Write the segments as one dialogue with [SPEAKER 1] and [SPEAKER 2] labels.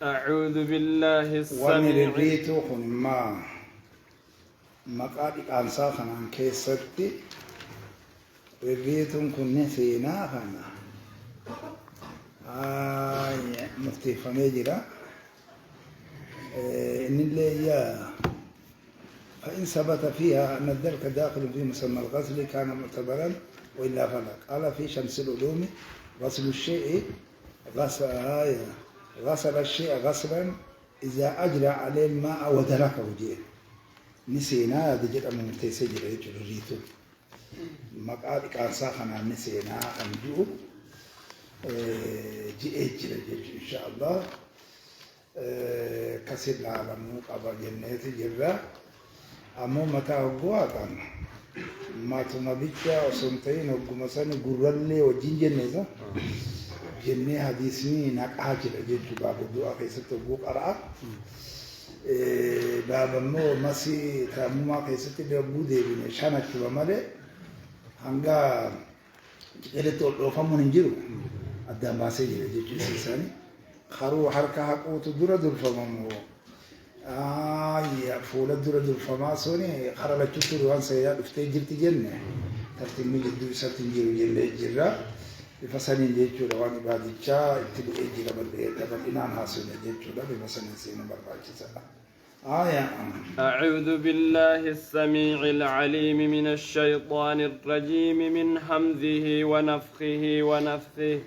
[SPEAKER 1] أعوذ بالله السميع
[SPEAKER 2] ونريتو خن ما مقادك أنسا خنان كيستي ريتو كن نسينا خنا مفتي فميجرا إن اللي يا فإن ثبت فيها أن الدرك داخل في مسمى الغسل كان معتبرا وإلا فلا قال في شمس العلوم غسل الشيء غسل الشيء غسلا إذا أجرى عليه الماء ودركه جيه نسينا دجر أمم تيسجل يجل ريتو مقعد كان ساخنا نسينا أنجو جيجل إن شاء الله كسر العالم قبل جنة جرا أمو متى قواتا ما تنبيك وسنتين وقمسان قرر وجين جنة جنة حديثني نقاجر جيجو باب الدعاء كيست وقوق أرعا باب النور مسي تامما كيست بودي بن شانك ومالي هنگا جلت الوفامون انجرو أدام باسي جيجو سيساني خرو حركة حقوت درة الفمامو يا فولة درة الفماسوني خرلا تشتر وان سياد افتي جرت جنة ترتيب مجد سرتين جيرو جنة جرا بفسانين جيجو رواني بعد جا ابتدو اجرا بل إنان حاصل جيجو بفسانين سينا برباكي سلا
[SPEAKER 1] أعوذ بالله السميع العليم من الشيطان الرجيم من همزه ونفخه ونفثه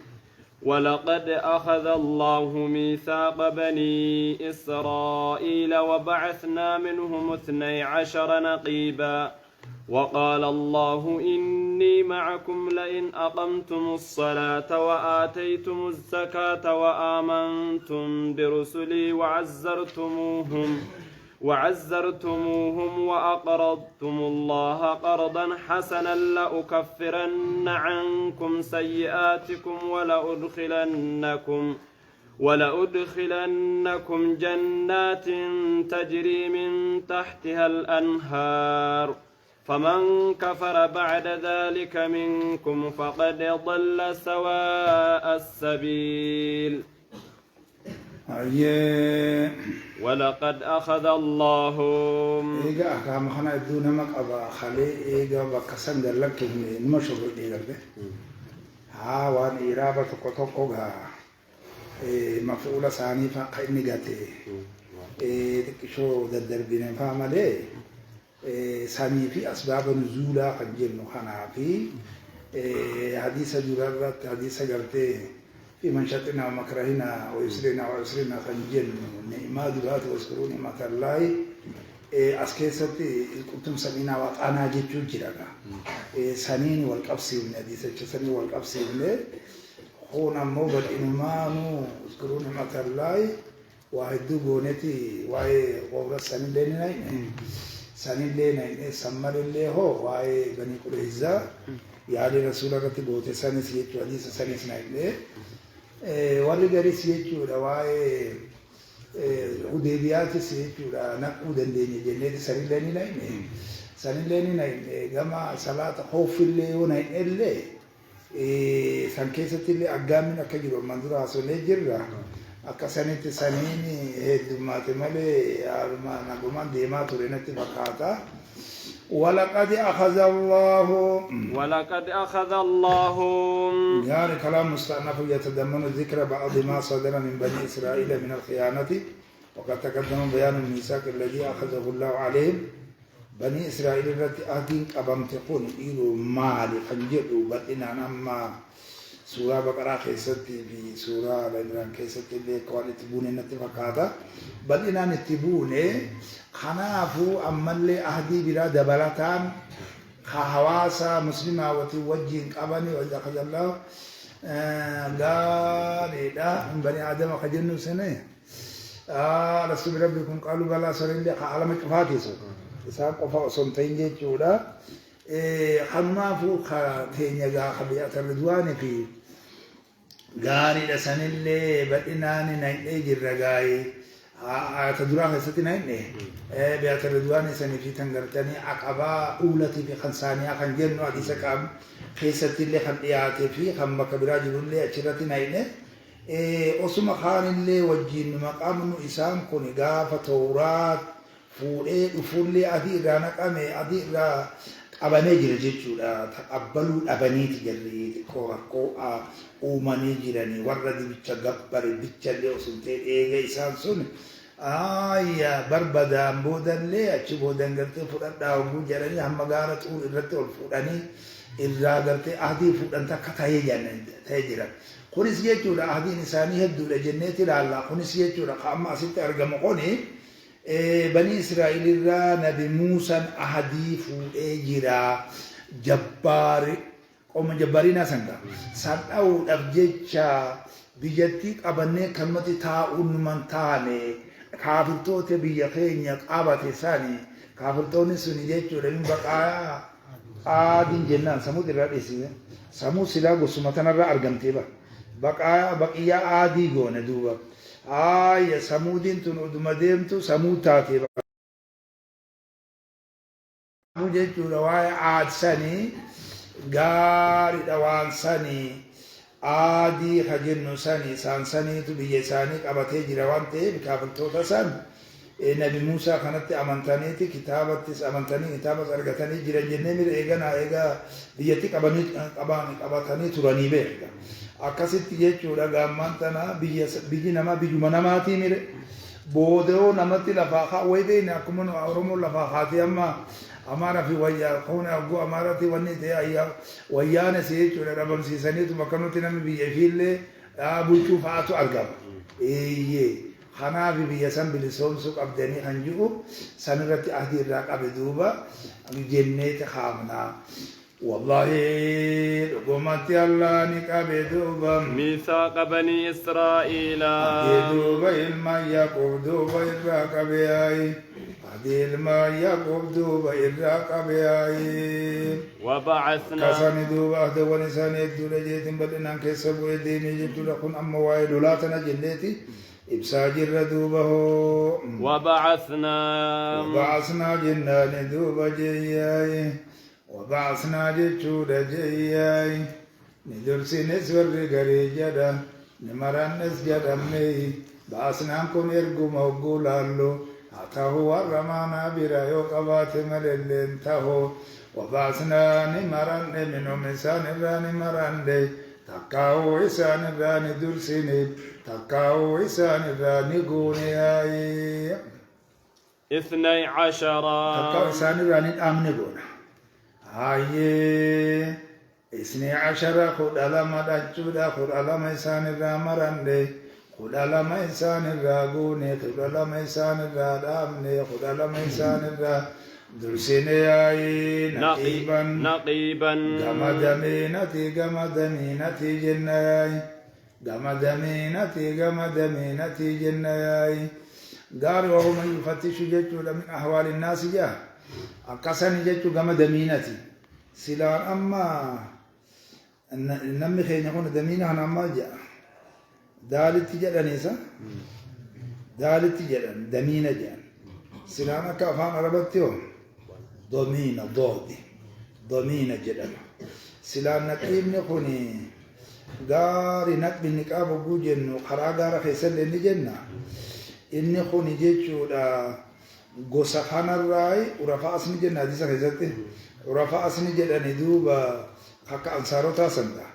[SPEAKER 1] ولقد أخذ الله ميثاق بني إسرائيل وبعثنا منهم 12 نقيبا وقال الله إني معكم لئن أقمتم الصلاة وآتيتم الزكاة وآمنتم برسلي وعزرتموهم وأقرضتم الله قرضا حسنا لأكفرن عنكم سيئاتكم ولأدخلنكم جنات تجري من تحتها الأنهار فمن كفر بعد ذلك منكم فقد ضل سواء السبيل ولقد أخذ الله
[SPEAKER 2] إيجا أكام خنا الدون مقابا خلي إيجا بكسن دلك المشهور إيجا ها وان إرابة كتوكوغا مفعولة ثاني فقيني جاتي تكشو ددربين فامله ثاني في أسباب نزولا خجل خنا في حديث جرارة حديث جرتي في منشطنا ومكرهنا ويسرنا وعسرنا خنجل نعمة دلات واذكروا نعمة الله أسكيست كنتم سمينا وطعنا جيتو جراغا سنين والقبسي من حديث سنين والقبسي من هنا موبل إنمانو اذكروا نعمة الله واحد بونتي واي قورا سنين لينا سنين لينا سمر اللي هو واي بني قريزة يعني رسول الله تبوت سنين سيتو حديث سنين سنين warri gari si jechuudha waa'ee hudeebiyaati si jechuudha naquu dandeenye jenneeti sanillee ni na'ine gama salaata hoofillee yoo na'inellee san keessatti illee aggaamin akka jiru amman dura haasofnee jirra akka sanitti saniin heddummaate malee nagumaan deemaa ture natti fakkaata. ولقد أخذ الله يعني كلام مستأنف يتضمن ذكر بعض ما صدر من بني إسرائيل من الخيانة وقد تقدم بيان الميثاق الذي أخذه الله عليهم بني إسرائيل التي أهدين أبمتقون إلو مال خنجروا بطنا نما سورة بقرة كيستي في سورة الإمران كيستي بكوان اتبون نتفقاتا بطنا نتبون خنافو أمالي أهدي بلا دبلتان خواصا مسلمة وتوجه قبني وإذا أخذ الله قال إذا من بني آدم خجلوا سنة لست بربكم قالوا بلا سرين لي عالم كفاتي سو إساق قفا سنتين جيتشولا خنافو خاتين خبيئة الرضوان في قال لسن اللي بدناني نيجي الرقاي تدراه ستنا إنه بيات الرضوان سنة في تنقرتني عقبة أولتي في خنسانية خنجر نوعدي سكام خيستي اللي خنقياتي في خم كبراج اللي أشرتنا إنه osuma kaanillee wajjin maqamnu isaan kun gaafa tawraat fuudhee dhufullee adii irraa naqame adii irraa qabamee jira jechuudha. Taqabbaluu dhabaniiti jarri xiqqoo rakkoo uumanii jiranii warra dibicha gabbare bichallee osoo ta'e eega isaan sun barbadaan boodallee achi boodan gartee fudhadhaa oguu jedhanii hamma gaara xuur irratti ol fuudhanii irraa gartee adii fuudhan takka ta'ee jiran. Kunis jechuudha adiin isaanii hedduudha jenneeti ilaalla. Kunis jechuudha amma asitti argamu kuni bani Israa'el irraa nabi Muusaan ahadii fuudhee jira. Jabbaari qoma jabbaariin asanga san dha'uudhaaf jecha biyyattii qabannee kanumatti taa'uun man taane kaafirtoota biyya keenya qabate sani kaafirtoonni suni jechuudha min baqaa adiin jennaan samuu irraa dheessine samuu silaa gosuma tanarraa argamtee baqaa baqiyyaa adii goone duuba samuudiin tun oduma deemtu samuu taatee jechuudha waa'ee aadsanii gaariidha waan sanii adii hajennu sanii isaan saniitu biyya isaanii qabatee jira waan ta'eef kaafirtoota san nabi Muusaa kanatti amantaniiti kitaabattis amantanii kitaabas argatanii jiran jennee mira eegaa biyyatti qabatanii turanii beeka. Akkasitti jechuudha gaammaan tana biyyi namaa biyyuma namaatii mire boodoo namatti lafaa kaawwee beekne akkuma Oromoon lafaa kaatee amma Amara fi wayyaa kun aggo amarati wanni ta'e wayyaana si jechuudha dhabamsiisaniitu bakka nuti namni biyya fiillee bulchuu fa'aatu argama. Kanaaf biyya san bilisoomsuu qabdanii kan jiru sanirratti adii irraa qabe duuba jenneeti haamnaa. والله قمت الله نكابي دوبا
[SPEAKER 1] ميثاق بني إسرائيل
[SPEAKER 2] دوبا إلما يقوب دوبا إراك بياي إلما يقوب دوبا إراك بياي
[SPEAKER 1] وبعثنا
[SPEAKER 2] كساني دوبا أهد ونساني يدول جيت بدنا كسبوا يديني جدو لكم أما وايد لا تنجلتي إبساجر دوبا
[SPEAKER 1] وبعثنا
[SPEAKER 2] جنان دوبا جياي وبعثنا جتشودا جياي ندرسي نسور غري جدا نمران نس جدا مي بعثنا كون يرغو موغولالو أتاهو ورمانا برايو قبات مللين تاهو وبعثنا نمران منو مسان راني مران دي تكاو إسان راني درسيني تكاو إسان راني قوني آي
[SPEAKER 1] 12
[SPEAKER 2] تكاو إسان راني آمني قونا هاي 12 خد علامة دجودا خد علامة إنسان الرامرندي خد علامة إنسان الراغوني خد علامة إنسان الرادامني خد علامة إنسان الرا درسيني هاي
[SPEAKER 1] نقيبا
[SPEAKER 2] غمدمينتي جناي غمدمينتي جناي قال وهو من يفتش جدودا من أحوال الناس جاه akkasani jechuun gama damiinati silaan amma namni keenya kun damiina kana amma daalitti jedhaniisa daalitti jedhan damiina jedhan silaan akka afaan arabatti yoo domiina domiina jedhama silaan naqiibni kun gaari naqbinni qabu guu jennu karaa gaara keessallee ni jenna inni kun jechuudha gosa kanarraa urafaa asni jenna hadiisa keessatti urafaa asni jedhani duuba akka ansaarotaa sanda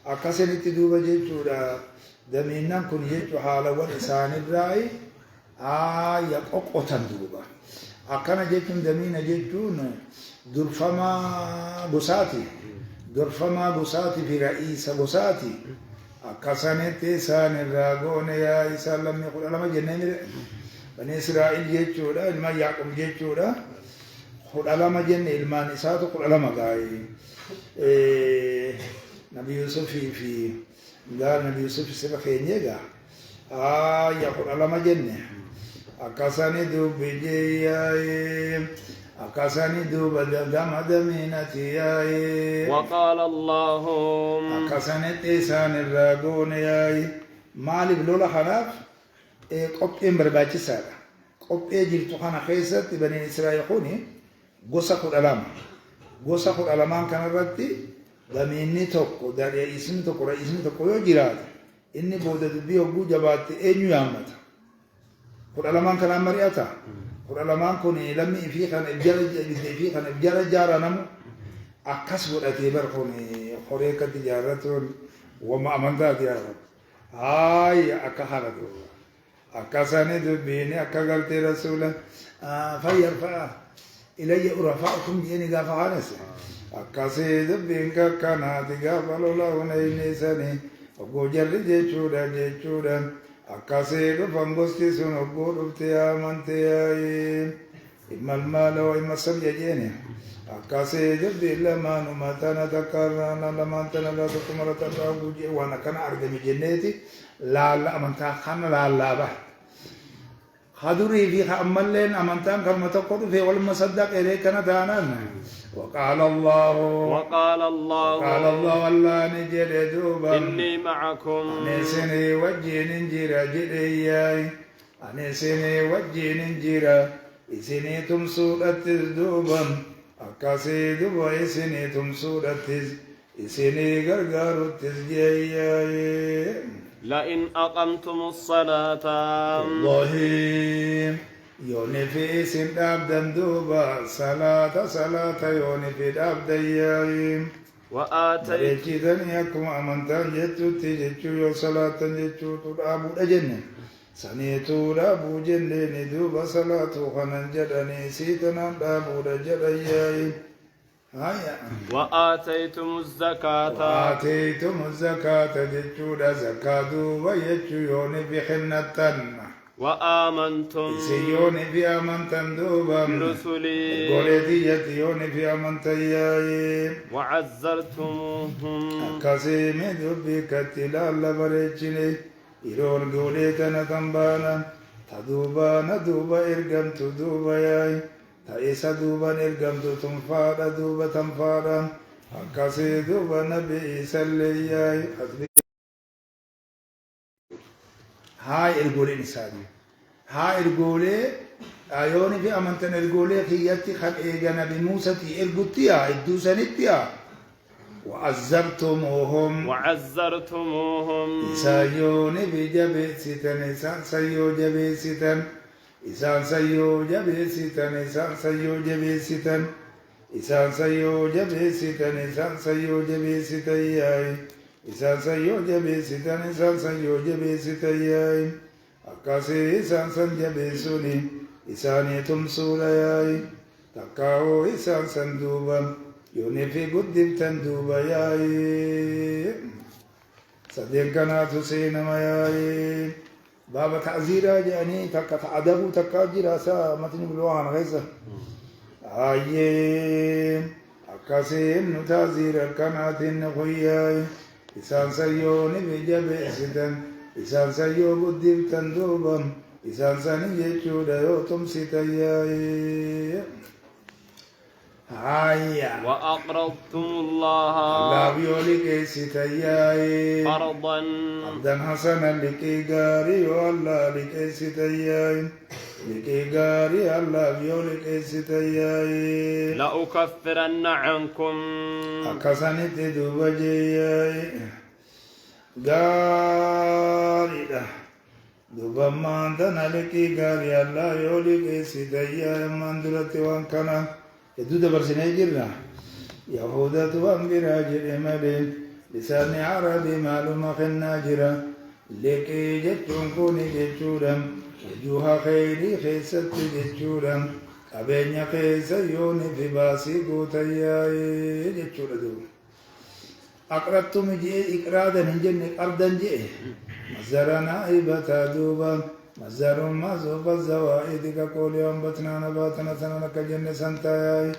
[SPEAKER 2] akkasinitti duuba jechuudha damiinnan kun jechuu haalawwan isaanirraa ya qoqqotan duuba akkana jechuun damiina jechuun durfamaa gosaati fi ra'iisa gosaati akkasanitti isaanirraa goone yaa isaan lammii 12 jennee mire Bani Israa'el jechuudha ilma Yaaqoob jechuudha kudha jenne ilmaan isaatu 12 gaa'e Nabi Yusuf fi gaar Nabi Yusuf sirra keenye gaa ya 12 jenne akkasani dubbi jeeyaaye akkasani duba gama damiinati yaaye
[SPEAKER 1] وقال اللهم
[SPEAKER 2] akkasani isaan irraa goone yaaye maaliif lola kanaaf qopheen barbaachisaadha. Qophee jirtu kana keessatti bani Israa'el kuni gosa 12. Gosa 12 kanarratti damiinni tokko, ra'iisni tokko yoo jiraate إني بودة دبي وجو جبات إني يامت قل ألمان كلام مريتا قل ألمان كوني لمي في خان الجل جارا نمو أكسب الأتيبر كوني خريقة تجارة وما أمنتا تجارة هاي أكهارة أكساني دبيني أكغلت رسولا فيرفع إلي أرفعكم جيني غافعانس أكاسي دبينك كانت غافلوا له نيساني Ogo jarri jechuudha akkasee dhufan gosti sun oggoo dhufte amantee immal maaloo imma sabja jeene akkasee jabbi lamaanuma tana takkaarraa lamaan tana laa tokko maratarraa gujee waan akkana argame jenneeti laalla amantaa kana laallaa hadurii fi ammalleen amantaan kalma tokko dhufe walma saddaqee kana taanaan وقال الله الله نجد دوبا
[SPEAKER 1] إني معكم
[SPEAKER 2] أنسني وجه ننجر جدياي أنسني وجه ننجر إسني تمسودة دوبا أكاسي دوبا إسني تمسودة إسني غرغر تزجياي
[SPEAKER 1] لئن أقمتم الصلاة
[SPEAKER 2] الله يوني في سن دابدن دوبا صلاة يوني في دابدن
[SPEAKER 1] وآتيت
[SPEAKER 2] جيدن يكم أمنتان جتو تجتو يو صلاة جتو تدابو دجنن سنيتو دابو جنن دوبا صلاة خنن جدني سيتنا دابو دجدن
[SPEAKER 1] وآتيتم الزكاة
[SPEAKER 2] جتو دا زكاة دوبا يجتو يوني في خنتن
[SPEAKER 1] وآمنتم
[SPEAKER 2] سيوني في أمانتن دوبا
[SPEAKER 1] برسلي
[SPEAKER 2] قولتي يتيوني في أمانتن ياي
[SPEAKER 1] وعزرتموهم
[SPEAKER 2] أكاسيم دبي كتلال بريتشلي إرون قولتنا تنبانا تدوبا إرقم تدوبا ياي تأيسا دوبا إرقم تنفادا دوبا تنفادا أكاسي دوبا نبي إيسالي ياي هاي الجولي نسادي هاي الجولي أيوني في أمانتن الجولي خياتي خد إيجانا بموسى تي الجوتيا الدوسانيتيا وعزرتموهم إسايوني في جبيسيتن إسان سيو جبيسيتن إسان سيو جبيسيتن إسان سيو جبيسيتن إسان سيو جبيسيتن إسان سيو جبيسيتن ياي إسان سيو جبيسيتن إسان سيو جبيسيتن ياي أكاسي إسان سن جبيسوني إساني تمسولا ياي تكاو إسان سن دوبا يوني في قدم تندوبا ياي صديق كانت سينما ياي بابا تعزيرا جاني تكا تعدبو تكا جراسا متني بلوان غيسا آيه أكاسي إنو تعزيرا كانت النخوياي إسان سيوني بجبئستن إسان سيو قدم تندوبا إسان سني يجودا يوتم ستاياي هايا
[SPEAKER 1] وأقرضتم الله
[SPEAKER 2] لا بيولي ستاياي
[SPEAKER 1] قرضا
[SPEAKER 2] حسنا لكي غاري والله لكي ستاياي لكي غاري الله بيولي ستاياي
[SPEAKER 1] لأكفرن عنكم
[SPEAKER 2] أكساني تدوبا جياي غاري دوبا ماندنا لكي غاري الله يولي ستاياي ماندرتي وانكنا يدود برسنة جرنا يهودا توان براجل مالين لسان عربي معلوم خنا جرا لكي جتون كوني جتشورم وجوها خيري خيست جتشورم أبين خيس يوني في باسي قوتياي جتشور دو أقرأتم جي إقرادا نجن أردا جي مزرنا إبتا دوبا مزار ما زوب الزوائد كقول يوم بتنا نباتنا سنة كجنة سنتاي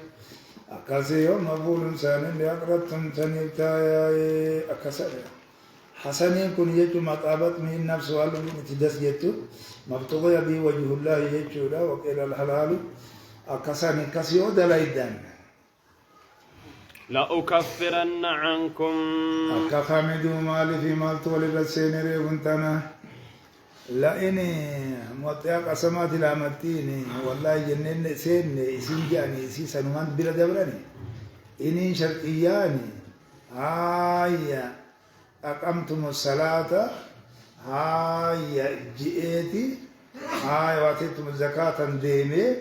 [SPEAKER 2] أكاسي يوم مفعول سان لأقربتم تنيبتاي أكاسر حسنين كن يجو مطابت من نفس والو نتدس جتو مبتغي بي وجه الله يجو لا وقيل الحلال أكاساني كاسيو دلايدان
[SPEAKER 1] لأكفرن عنكم
[SPEAKER 2] أكا خامدو مالي في مال تولي رسيني ريبنتنا لأني موتيا قسمات الأمتيني والله جنن سين إسين جاني إسي سنوان بلا دبراني إني شرطياني آية أقمتم الصلاة هاي جئتي هاي واتيتم الزكاة ديمي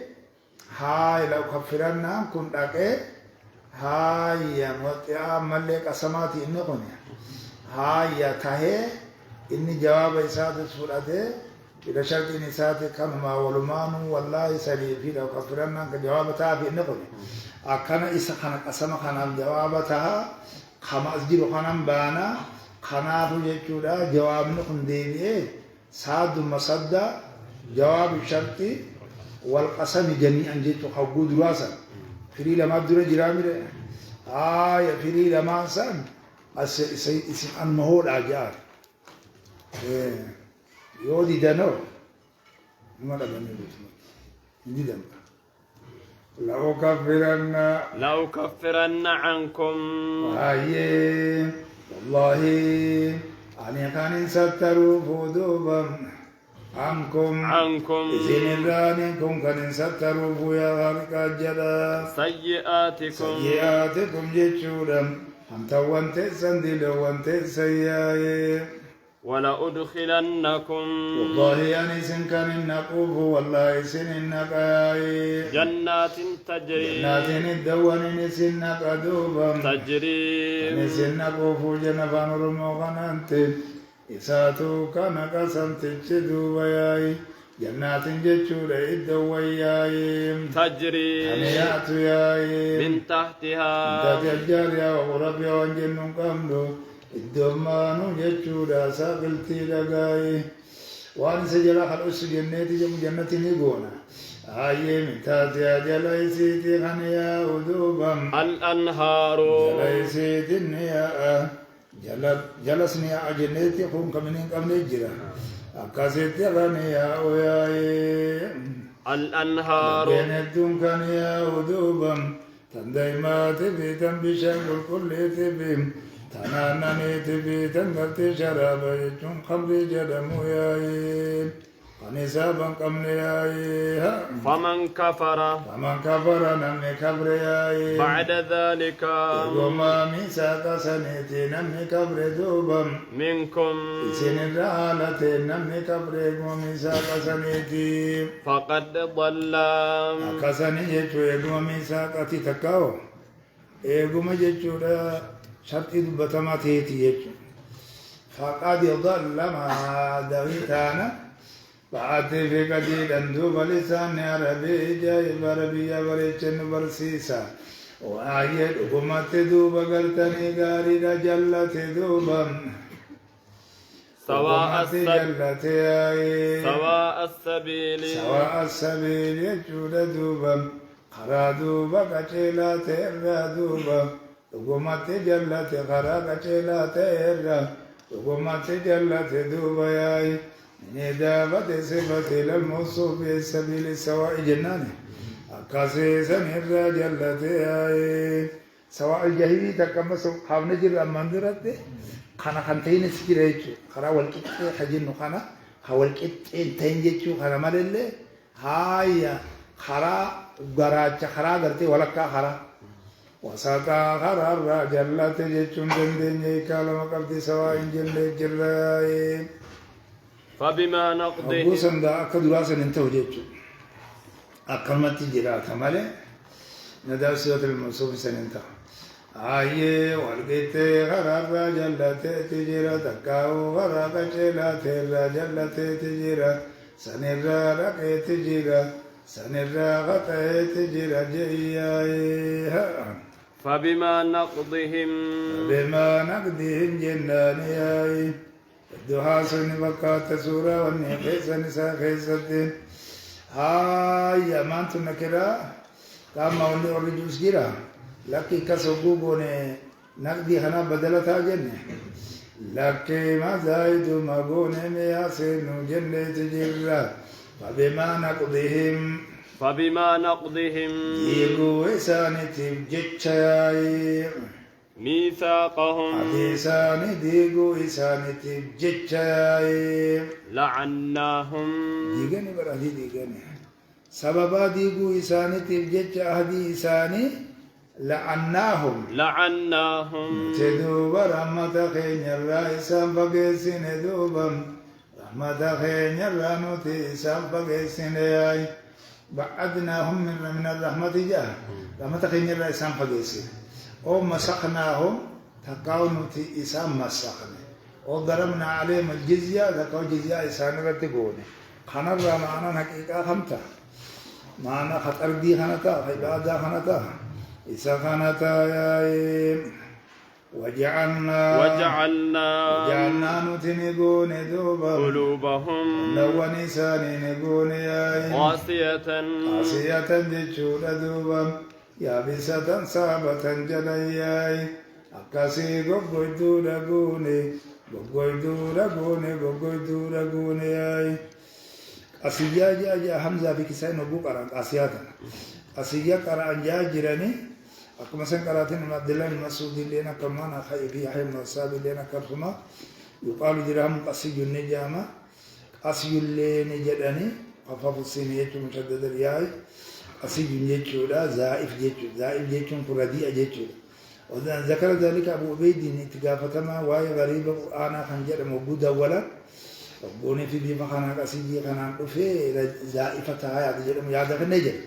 [SPEAKER 2] هاي لو كفرنا كنت أكي هاي مطيع ملك أسماتي إني قنيا هاي تهي إني جواب إسادة سورته إذا شرط إسادة كانما ولمان والله سلي في لو كفرنا كجواب تها في إني قنيا أكنا إسا خانك أسما خانا الجواب تها خما أسجل خانا بانا خناف جيتشودا جواب نكون ديبي ساد مصدى جواب الشرطي والقسم جميعا جيتو خوجود راسا فري لما بدر جرامي يا فري لما سان اسم المهول اجار يودي دانو ما لا بني دي دم لو كفرن
[SPEAKER 1] عنكم
[SPEAKER 2] والله أني كان ستروا فودوبا عنكم إذن الرانكم كان ستروا فويا غارك الجدا سيئاتكم جيشودا أنت وانت سندل وانت سيئي
[SPEAKER 1] ولا أدخلنكم
[SPEAKER 2] والله أني سن كان النقوف والله سن النقاي
[SPEAKER 1] جنات تجري
[SPEAKER 2] الدوان سن قدوبا
[SPEAKER 1] تجري
[SPEAKER 2] سن نقوف جنفان رموغنانت إساتو كان قسم تجدوا وياي جنات جتشور الدوياي
[SPEAKER 1] تجري
[SPEAKER 2] أنيات ياي
[SPEAKER 1] من تحتها
[SPEAKER 2] تجار يا وربي وانجن قمدو الدمانو جتشودا ساقلتي لغاي وان سجلا خلوص جنتي جنة نيقونا من تاتي جلايسيتي خنيا ودوبم
[SPEAKER 1] الأنهار
[SPEAKER 2] جلايسيتي نيا جلسني جنتي خون كمنين كمنين جرا أكاسيتي خنيا وياي
[SPEAKER 1] الأنهار
[SPEAKER 2] بينتون خنيا ودوبم تندايمات بيتم بشكل كل تبيم تنانني تبي تنقلت شرابا يجون خمري جدمو ياي قنسابا قمني ياي
[SPEAKER 1] فمن كفر
[SPEAKER 2] نمني كبر ياي
[SPEAKER 1] بعد ذلك
[SPEAKER 2] وما ميساق سنتي نمني كبر دوبا
[SPEAKER 1] منكم
[SPEAKER 2] سن الرالة نمني كبر وميساق سنتي
[SPEAKER 1] فقد ضل
[SPEAKER 2] أكسني جيشو يقوم ميساق تتكاو يقوم جيشو شرطي دبتما تيتي يجو فقد ضل ما دويتانا بعد في قديدا دوب لسان عربي جايب عربي بريشن برسيسا وآية أقمت دوب قلتني قاري جلت دوبا
[SPEAKER 1] سواء السبيل
[SPEAKER 2] يجود دوبا خرا دوبا قچلا تيرا دوبا وقمت جلت خراق چلا تيرا وقمت جلت دوبا ياي ندابت صفت للموصوف بالسبيل سواء جنانه أكاسي سنرى جلت ياي سواء الجهيبي تكمس خافنا جر أماندرت خانا خانتين سكيريج خرا والكت حجنو خانا والكت انتين جيتشو خانا مالله هاي خرا غراچ خرا غرتي ولكا خرا وساتا خرا جلت جيتشون دندن كلام قبض سواء جل جراي
[SPEAKER 1] فبما نقضهم
[SPEAKER 2] أبوسن دا أكدراسا ننتهي جيتشو أكلمت جراتا ماله نداو سورة المنصوب سننتهي آيه والقيت غرر جلت تجرا تكاو غرق جلت جلت تجرا سنرا رقيت تجرا سنرا غطيت تجرا جيايها
[SPEAKER 1] فبما نقضهم
[SPEAKER 2] جنانياي الدعاء سن بقات سورة والنقيس نساء خيستين هاي ما انتم نكرا كما ولي أرجوس جرا لكن كسبوبوني نقدي خنا بدلتها جنة لكن ما زايد ما بوني مياسين جنة تجرا فبما نقضهم يقو إساني تبجتشاي
[SPEAKER 1] ميثاقهم
[SPEAKER 2] إساني ديقو إساني تبجتشاي
[SPEAKER 1] لعناهم
[SPEAKER 2] ديقاني برادي ديقاني سببا ديقو إساني تبجتش أهدي إساني لعناهم
[SPEAKER 1] لعناهم
[SPEAKER 2] تدوب رحمة خين الرئيسان فقسين دوبا رحمة خين يرانوتي سابق السنين بعدناهم من الرحمة جاه رحمة خين يران سابق السنين أو مسخناهم تقاونوتي إسام مسخنا أو ضربنا عليهم الجزية تقاو جزية إسان رتقوني خنر معنا حقيقة خمتا معنا خطر دي خنتا عبادة خنتا إسا خنتا وجعلنا نتنقون دوبا
[SPEAKER 1] قلوبهم
[SPEAKER 2] لو نساني نقون
[SPEAKER 1] قاسية
[SPEAKER 2] جتشود دوبا يابسة صابة جلياي أكاسي غوغويدو لغوني أسيا جا حمزة في كسائي نبوك أران أسياتا أسيا قرأن جا جراني أكما سن قرأتين من عبد الله المسعود لنا كمان في يحيى بن الصاب لنا كرهما يقال جرام قصي النجامة قصي اللين جداني خفاف السين يجو مشدد الرياء قصي يجو لا زائف يجو كرديء يجو وذن ذكر ذلك أبو عبيد اتقافتما وهي غريبة أنا خنجر موجود أولا ربوني في بيما خانا قصي خانا في زائفتها يا في النجر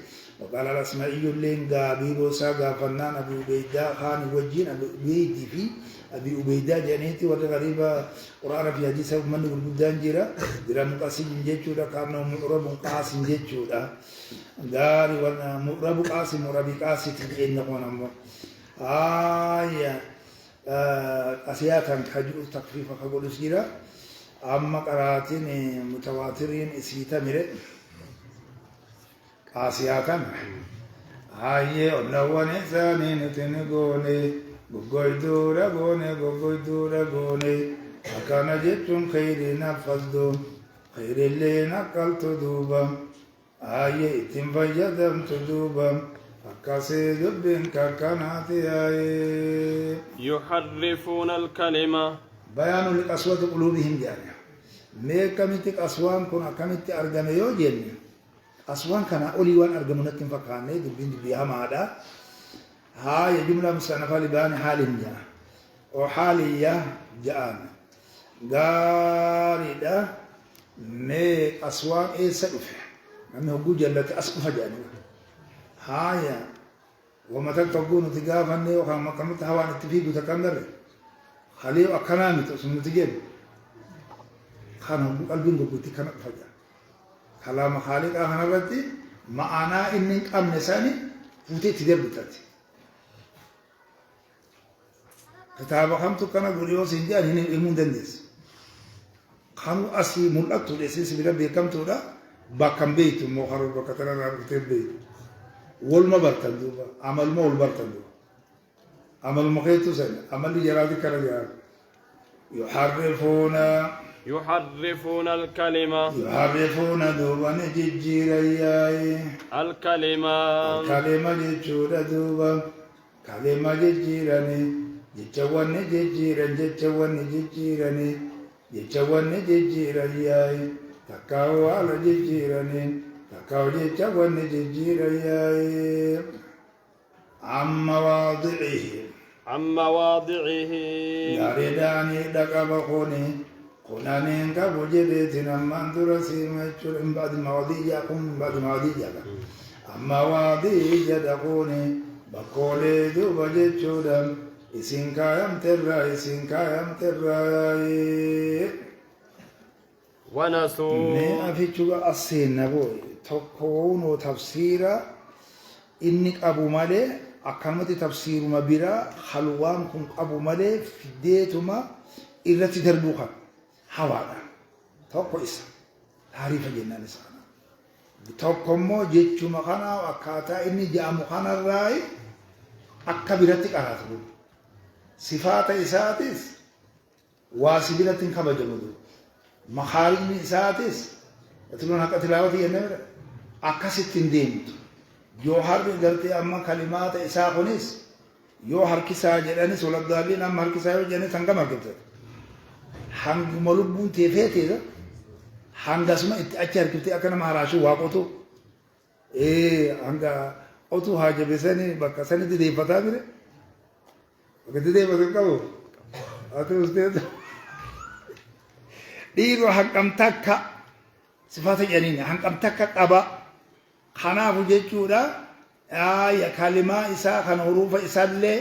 [SPEAKER 2] وقال الأسمائي اللين قابيلو ساقا فنان أبي عبيدة خان وجين أبي عبيدي في أبي عبيدة جانيتي والغريبة قرآن في حديثة من البلدان جيرا جيرا مقاسي جنجيشو دا كارنو مقرب قاسي جنجيشو دا داري وانا مقرب قاسي تجين نقونا مو أسياتا كجو تخفيف خبول سجيرا أما قراتين متواترين إسيتا ميري آسياتا ونواني ثاني نتنقوني غوغويدورا غوني أكان جتون خيري نفذدون خير اللي نقلت دوبا اتن فجدمت دوبا أكاسي دبين كاكاناتي
[SPEAKER 1] يحرفون الكلمة
[SPEAKER 2] بيان لقسوة قلوبهم جانيا ميكامتك أسوان كون أكامتك أرغميو جيني أسوان كان أولي وان أرغمونك فقاني دبين بيها مادا هاي جملة مستنفة لبان حالهم جانا وحالية جانا غاري دا مي أسوان إيسا أفح نمي هقو جلت أسقفة جاني هاي ومتى تقول تقافني وخام كمت هوان اتفيق وتكندر خليه أكنامي تسمى تجيب خانه قلبين بقولتي كانت فجأة كلام خالق أنا بدي معنا إنك أمن ساني فوتي تدير بتاتي كتاب خمتو كنا غريو سنجان هنا إيمون دندس خانو أصلي ملأت توليسي بلا بيكم تودا باكم بيت مخرب بكتنا نكتب بيت والما برتندو عمل مول برتندو عمل مخيتو سن عمل جرادي كرجال
[SPEAKER 1] يحرفون الكلمة
[SPEAKER 2] دوبا جيجيرياي
[SPEAKER 1] الكلمة
[SPEAKER 2] جيجورا دوبا كلمة جيجيراني جيجوان جيجيرياي تكاو على جيجيراني تكاو جيجوان جيجيرياي عن مواضعه يارداني دقبقوني قنانين كابو جبتنا من درسي مجر من بعد مواضيعكم أما مواضيع دقوني بقولي دوبا جيجودا إسين كايم تراي
[SPEAKER 1] ونسوا
[SPEAKER 2] مي أفيتشوغا أسين نبوي تكون تفسيرا إنك أبو مالي أكلمة تفسير ما بيرا خلوان كن أبو مالي في ديتما إلا تدربوها حوالا توقو إسا تعريف جنان إسانا توقو مو جيتشو مخانا وأكاتا إني جامو خانا الرأي أكا بيرتك أراتبو صفات إساتيس واسبيلتين خبا جمدو مخارج إساتيس يتلون حقا تلاوتي ينمر أكا ستين ديمتو yoo harbi gartee amma kalimaata isaa kunis yoo harkisaa jedhanis walabdaabiin amma harkisaa yoo jedhanis hangam harkifte hanguma lubbuun teefeeteedha hangasuma itti achi harkiftee akka nama haraashuu waaqotu hanga otuu haa jabeessanii bakka sanitti deeffataa bire bakka itti deeffatan qabu ati usteetu dhiiru hanqam takka sifaata jedhaniin hanqam takka qaba kanaafu jechuudha ya kalimaa isaa kan hurufa isaallee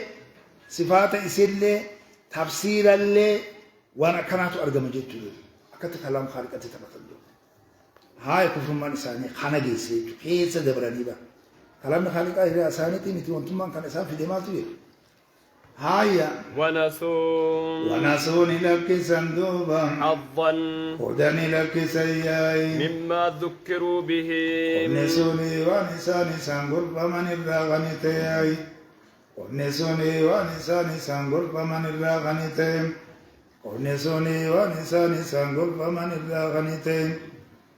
[SPEAKER 2] sifaata isillee tafsiirallee waan akkanaatu argama jechuudha akkatti kalaam khaliqatti taphatan haay kufrummaan isaanii kana geesse jechuudha keessa dabranii ba kalaamni khaliqaa irraa isaaniitii miti wantummaan kan isaan fide maaltu jedhu هايا ونسون لك صندوبا
[SPEAKER 1] حظا
[SPEAKER 2] هدى لك سياي
[SPEAKER 1] مما ذكروا به
[SPEAKER 2] ونسوني ونساني سنقر فمن الراغني تياي ونسوني ونساني سنقر فمن الراغني تيم ونسوني ونساني سنقر فمن الراغني تيم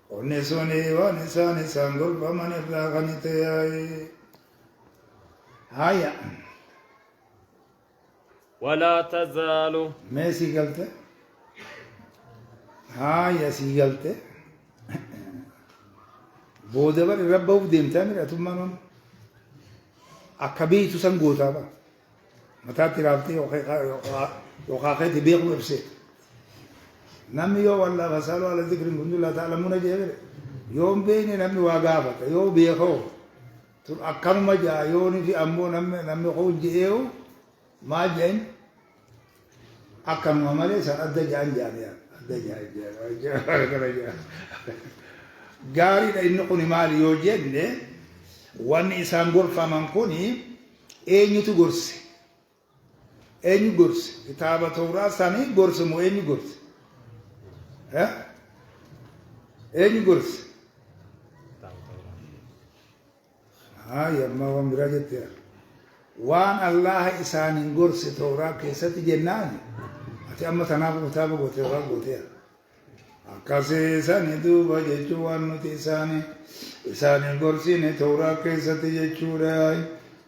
[SPEAKER 2] ونسوني ونساني سنقر فمن الراغني تياي هايا
[SPEAKER 1] ولا تزال
[SPEAKER 2] मैं सी गलते हाँ या सी गलते बोधे पर रब बहु देमता है मेरा तुम मानो अकभी तू संगोता बा मता तिरावती ओखाखे दिबे को बसे नम यो वल्ला वसालो वाला जिक्र गुंजुला ताला मुने जेबे योम बेने नम वागाबत यो बेखो तू अकन मजा यो नि fi ammo नम को जेओ ما جن أكم عمله سر أدى جان جانيا أدى جان قاري إنه كوني مال يوجد وان إنسان غرفة من كوني أين تغرس أين غرس كتابة توراة سامي غرس مو أين غرس ها أين غرس ها يا ما هو مراجعة وان الله إسان غرس توراة كيسة جنان أتي أما تنافق كتابة غوتيرا غوتيرا أكاسي إسان دوبا جيشوان نتي إسان غرسين توراة كيسة جيشوراي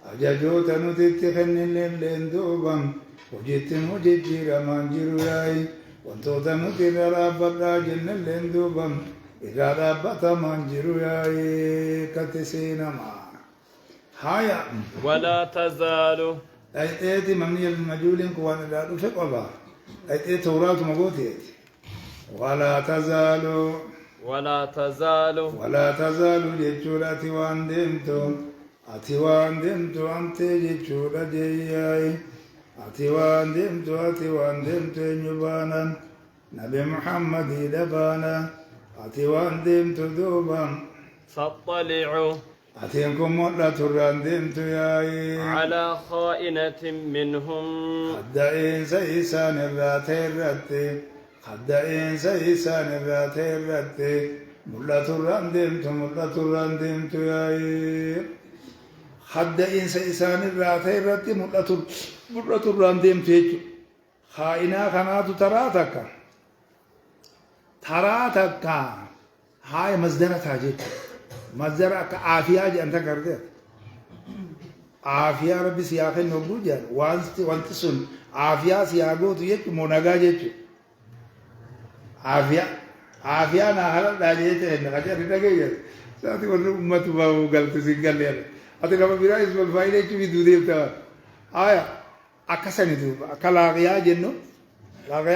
[SPEAKER 2] أجاجوتا نتي تخنن لين دوبا وجيتن وجيجيرا مانجيروراي وانتوتا نتي رابطا جنن لين دوبا إذا رابطا مانجيروراي كتسينا ما هايا
[SPEAKER 1] ولا تزال
[SPEAKER 2] أيتي ممني المجهول كوان لا رفق الله أيتي توراة مقوتي ولا تزال
[SPEAKER 1] ولا تزال
[SPEAKER 2] ولا تزال جيشورا أتوان دمتو أنت جيشورا جياي أتوان دمتو نبانا نبي محمد دبانا أتوان دمتو دوبا
[SPEAKER 1] فاطلعوا
[SPEAKER 2] أتينكم مرة تراندين تياي
[SPEAKER 1] على خائنة منهم
[SPEAKER 2] خدائين سيسان الراتي خدائين سيسان الراتي مرة تراندين تياي خدائين سيسان الراتي مرة تراندين تياي خائنا خنات تراتك هاي مصدرة تاجيك مزرع كعافية أنت كرده عافية ربي سياق النبوة وانت سن عافية سياقه تيجي مناجات عافية نهار داجيته نكاجة ريتاجيه ساتي ورن أمة باو غلط سينغال ليه أتى كم بيرا إسمال فايلة تبي دوديم تا آية أكاسني تو أكلاغيا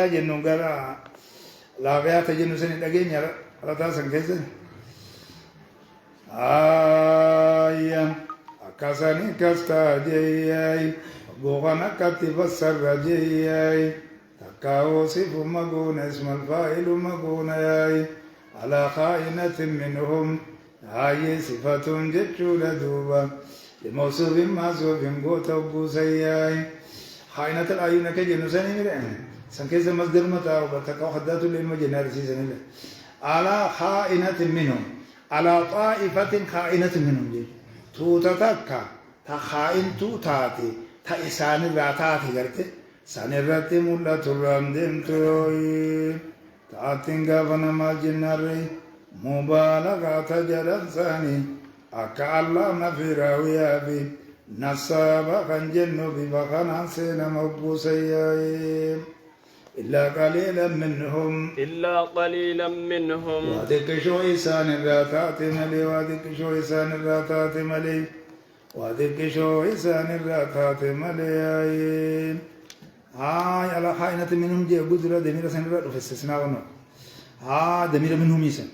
[SPEAKER 2] جنو غرا لاغيا تجنو سني داجيه على تاسن كيسن آية أكاسني كاستا جياي بوغانا كاتب السر جياي تكاو صف مغون اسم الفاعل مغون ياي على خائنة منهم هاي صفة جتشول دوبا لموصوف موصوف قوت أبو سياي خائنة الأعين كجنو سني مرين سنكيز مصدر متاو بتكاو حدات للمجنار سيسن على خائنة منهم على طائفة خائنة منهم جي توتتك تخائن توتاتي تإسان الراتاتي قرتي سان الراتي مولا ترام دمتوي تاتين غافنا مال جناري مبالغة تجرد ثاني أكا الله نفي راويا بي نصابا خنجنو ببخنا سينا مبوسيا إلا قليلا منهم وادك شو إسان الراتات ملي وادك شو إسان الراتات ملي وادك شو إسان الراتات ملي هاي على خائنة منهم جاء قدرة دمير سنرات في استثناء دمير منهم يسن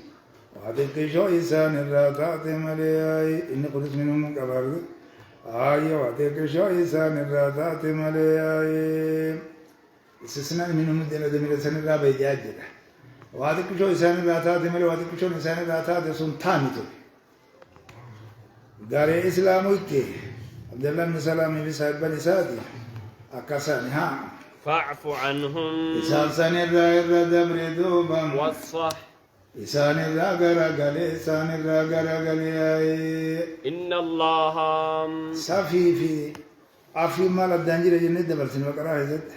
[SPEAKER 2] وهذيك شو إنسان الراتات ملياي إن قلت منهم كبر وهذيك شو إنسان الراتات ملياي استثناء منهم دمير سن الرابع جاجر وهذيك شو إنسان الراتات ملياي وهذيك شو إنسان الراتات سنتاني تو داري إسلامي كي عبد الله بن سلام بسائب بن سادي أكسان ها
[SPEAKER 1] فاعف عنهم
[SPEAKER 2] إسان سن الدبر دوبا
[SPEAKER 1] والصح
[SPEAKER 2] إسان إسان
[SPEAKER 1] إن الله
[SPEAKER 2] سافي في أفي مال الدنجر جنة دبر سن وقرأ زد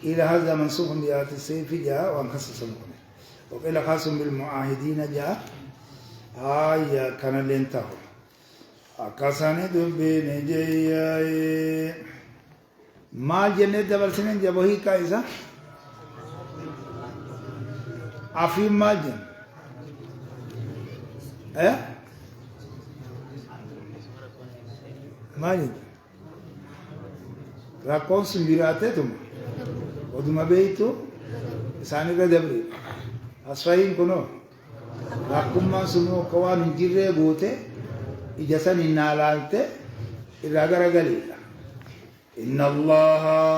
[SPEAKER 2] إلى هذا منصوب بآيات السيف جاء وانخصص المؤمن وقيل خاص بالمعاهدين جاء كان لينتهوا أكاساني دبين جاي ما جنة دبر سنين جبهي كايسا أفي ما جن ما جن راكون سنجراته تم ودما بيتو ساني كدبري أسفين كنو راكم ما سنو كوان جيرة بوته إجازة نالالته إراغر غليلا إن الله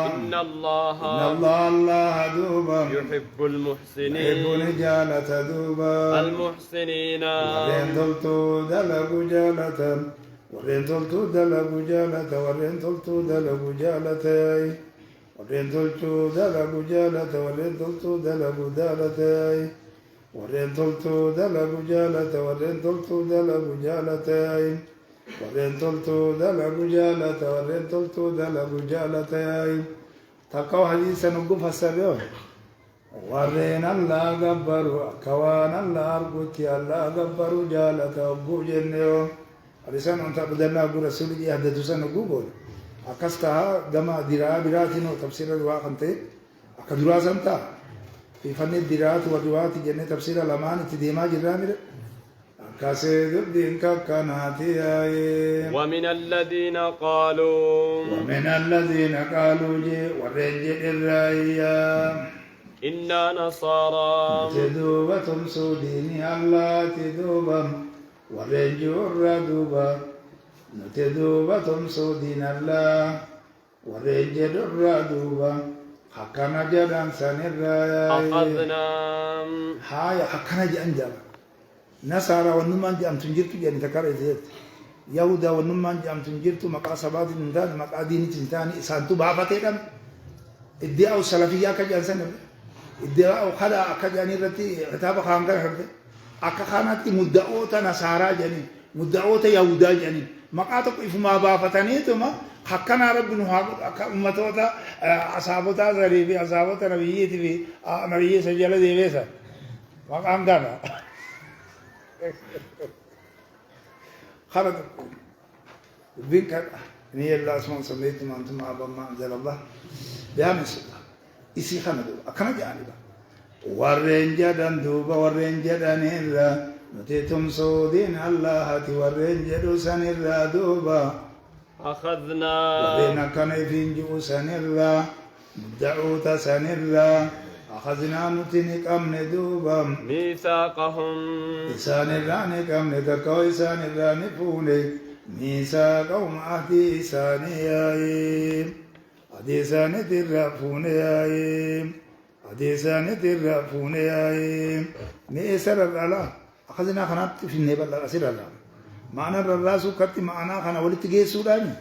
[SPEAKER 2] دوبا
[SPEAKER 1] يحب المحسنين
[SPEAKER 2] يحب رجالة دوبا
[SPEAKER 1] المحسنين
[SPEAKER 2] ورين تلتو دلقوا جالة ورين تلتو دلقوا جالة ورين تلتو دلقوا جالة ورين تلتو دلقوا جالة ورين تلتو دلقوا جالة ورين تلتو دلقوا جالة ورين تلتو دلقوا جالة ورين تلتو دلقوا جالة ورين تلتو دلقوا جالة تقوى حديثا نقف السبيل ورين الله غبروا كوان الله أرقوتي الله غبروا جالة أبو جنيو حديثا أنت بدلنا أبو رسول جي حدثو سنقوبون أكستها دما دراء براتينو تفسير الرواء خنته أكدرا سنتا في فن الدراء والرواء جنة تفسير الأمان تديما جرامر أكاسد الدين كناتي
[SPEAKER 1] ومن الذين قالوا جي
[SPEAKER 2] ورنج الرأيا
[SPEAKER 1] إنا نصارى
[SPEAKER 2] تدوبة سوديني الله تدوبا ورنج الردوبا نتدوبة سودين الله ورنج الردوبا حكنا جدًا سنرى
[SPEAKER 1] أخذنا
[SPEAKER 2] هاي حكنا جدًا نصارى ونمان جام تنجرت يعني تكرر زيت يهودا ونمان جام تنجرت مقاصبات من ذات مقادين تنتاني سانتو بافتهم ادعاء السلفية كجان سنة ادعاء خلا كجاني رتي كتاب خانقر هرده أكخانات مدعوة نصارى جاني مدعوة يهودا جاني مقاتك إفما بافتني ثم حكنا ربنا أمتوتا أصحابتا زريبي أصحابتا نبيي في نبيي سجل ديبسا مقام دانا خرج بينك نية الله اسمه سميتم أنتم أبا ما أنزل الله بيعمل سبحان إسي خندو أكنا جانبا ورنجا دوبا ورنجا نيرا نتيتم سودين الله تي ورنجا سنيرا دوبا
[SPEAKER 1] أخذنا
[SPEAKER 2] ورنا كان يفنجو سنيرا مدعوتا سنيرا أخذنا نتنك أمن دوبا
[SPEAKER 1] ميثاقهم
[SPEAKER 2] إسان الرانك أمن تكو إسان الرانك فوني ميثاقهم أهدي إساني يايم أهدي إساني ترفوني يايم أهدي إساني ترفوني يايم ميسر الرلا أخذنا خنات في النبال أسر الرلا معنى الرلا سكت معنى خنا ولتجي سوداني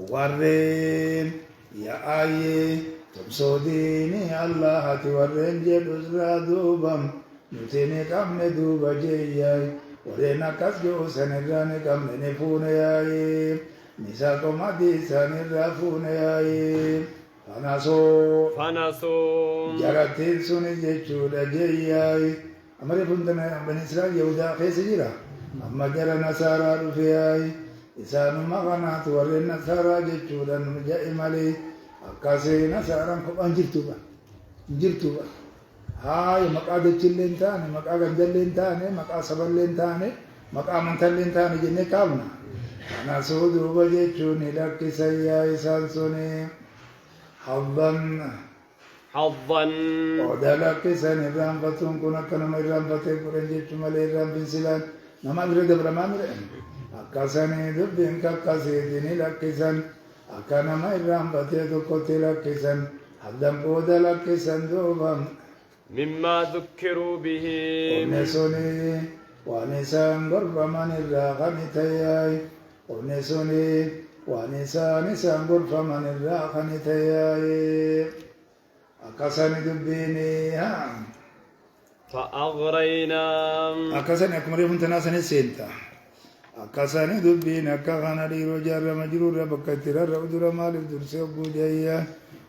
[SPEAKER 2] ورين يا آيه تبصديني الله تورن جلوسرا دوبم نتيني كم ندوب جياي ورنا كسجو سنران كم نفون ياي نساكو مدي سنرافون ياي فنسو جراتين سوني جيشودا جياي أمري فندنا بني إسرائيل يهودا خيس جيرا أما جرى نصارى رفياي إسانو مغنات ورن نصارى جيشودا نمجائي مالي akkasii nasaaraan kophaan jirtuuba haaya maqaa dachillee hin taane maqaa ganjallee hin taane maqaa saballee hin taane maqaa amantallee hin taane jennee kaafna kanasuu duuba jechuun lakkisayyaa isaan suni حظا
[SPEAKER 1] حظا
[SPEAKER 2] ودلك سن الرانفتون كنا كنما الرانفتين كرنجيت مالي الرانفين سلان نما برد برمان رأي أكاسني دبين كاكاسيدين لكسن أكانما الرانفتين تقوتي لكسن حظا ودلك سن دوبا
[SPEAKER 1] مما ذكروا به
[SPEAKER 2] ونسوني ونسان غرفة من الراغني تياي ونسوني ونسان غرفة من الراغني تياي أكاسني دبيني ها
[SPEAKER 1] فأغرينا
[SPEAKER 2] أكاسني أكمري فنتناسني سينتا أكاسني دبين أكاغانا ديرو جار مجرور بكتير رودر مال درسي بوجايا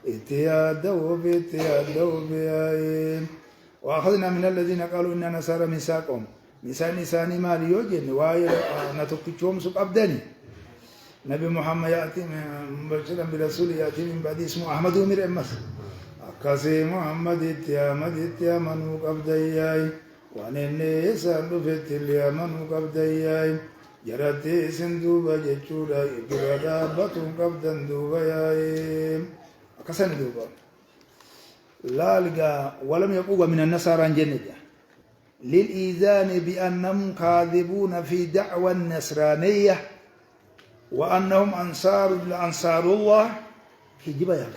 [SPEAKER 2] اتياد دوبي اتياد دوبي وأخذنا من الذين قالوا إننا نصارى ميثاقهم ميثاق نساني مالي يوجن واي نتوكيشوم سوق أبداني نبي محمد يأتي مبشرا برسول يأتي من بعد اسمه أحمد ومير أمس أكاسي محمد اتيا منوك أبداياي وانيني سالفت اللي منوك أبداياي جراتي سندوبا جتشودا إبرادا بطن قبدا دوبا ياي أكاساني دوبا لا لقى ولم يقوى من النصارى جنجا للإيذان بأنهم كاذبون في دعوى النصرانية وأنهم أنصار الله في جبايا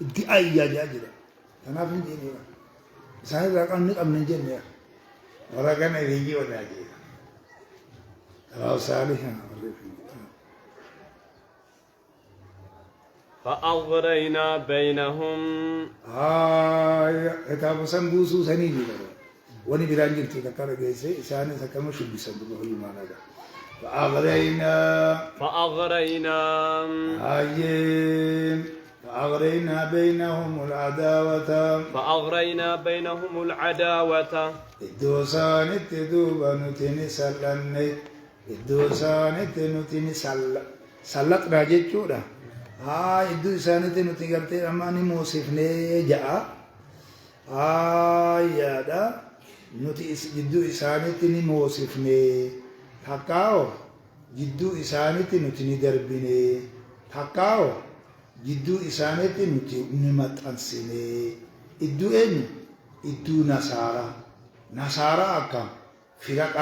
[SPEAKER 2] ادعاء يا جاجرة أنا في الجنة سأل رقم نقم من الجنة ورقم يجي ولا جي راو صالحا
[SPEAKER 1] فأغرينا بينهم
[SPEAKER 2] كتاب سنبوسو سنيني وني برانجل تذكر جيسي إسانة سكما شو بيسببه المعنى ده فأغرينا فأغرينا بينهم العداوة الدوسان التدوبة نتني سلني الدوسان التنتني سلق راجت شورا الدوسان التنتي قرتي أماني موصفني جاء يادا نتي جدو إسانتني موصفني تكاو جدو إسانتي نتني دربني تكاو جدو إسانتي نمت أنسيني إدو إني إدو نصارى أكام فرق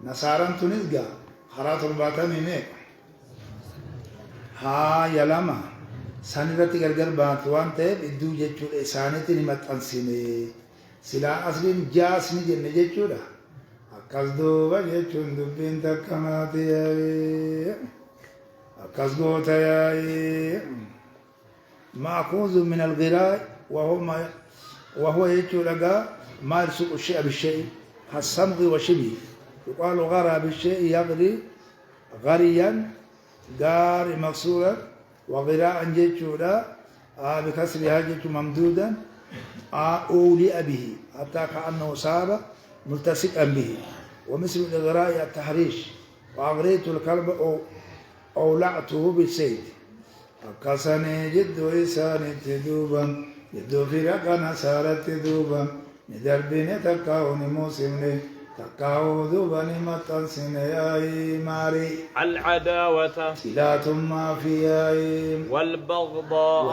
[SPEAKER 2] نصارى تنزغا خرات الباطن ميمي يلما سانيرتي غرغر باتوان تيب إدو جيچو إسانتي نمت أنسيني سلا أصلين جاسني جنة جيچو دا أكاس دوبا جيچو دبين تكماتي أكاس غوتا مأخوذ من الغراء وهو يجو لغا ما يرسق الشيء بالشيء الصمغ وشبه يقال غرى بالشيء يغري غريا غار مكسورا وغراء جيتشو لا بكسرها جيتشو ممدودا أولئ به حتى كأنه صار ملتصقا به ومثل الإغراء التحريش وأغريت الكلب أولعته بالسيد أكاسني جدو إساني تدوبا جدو فرقا نصارى تدوبا ندربني تكاوني موسمني تكاو دوبا نمتنسني أي ماري
[SPEAKER 1] العداوة
[SPEAKER 2] صلات ما في أي
[SPEAKER 1] والبغضاء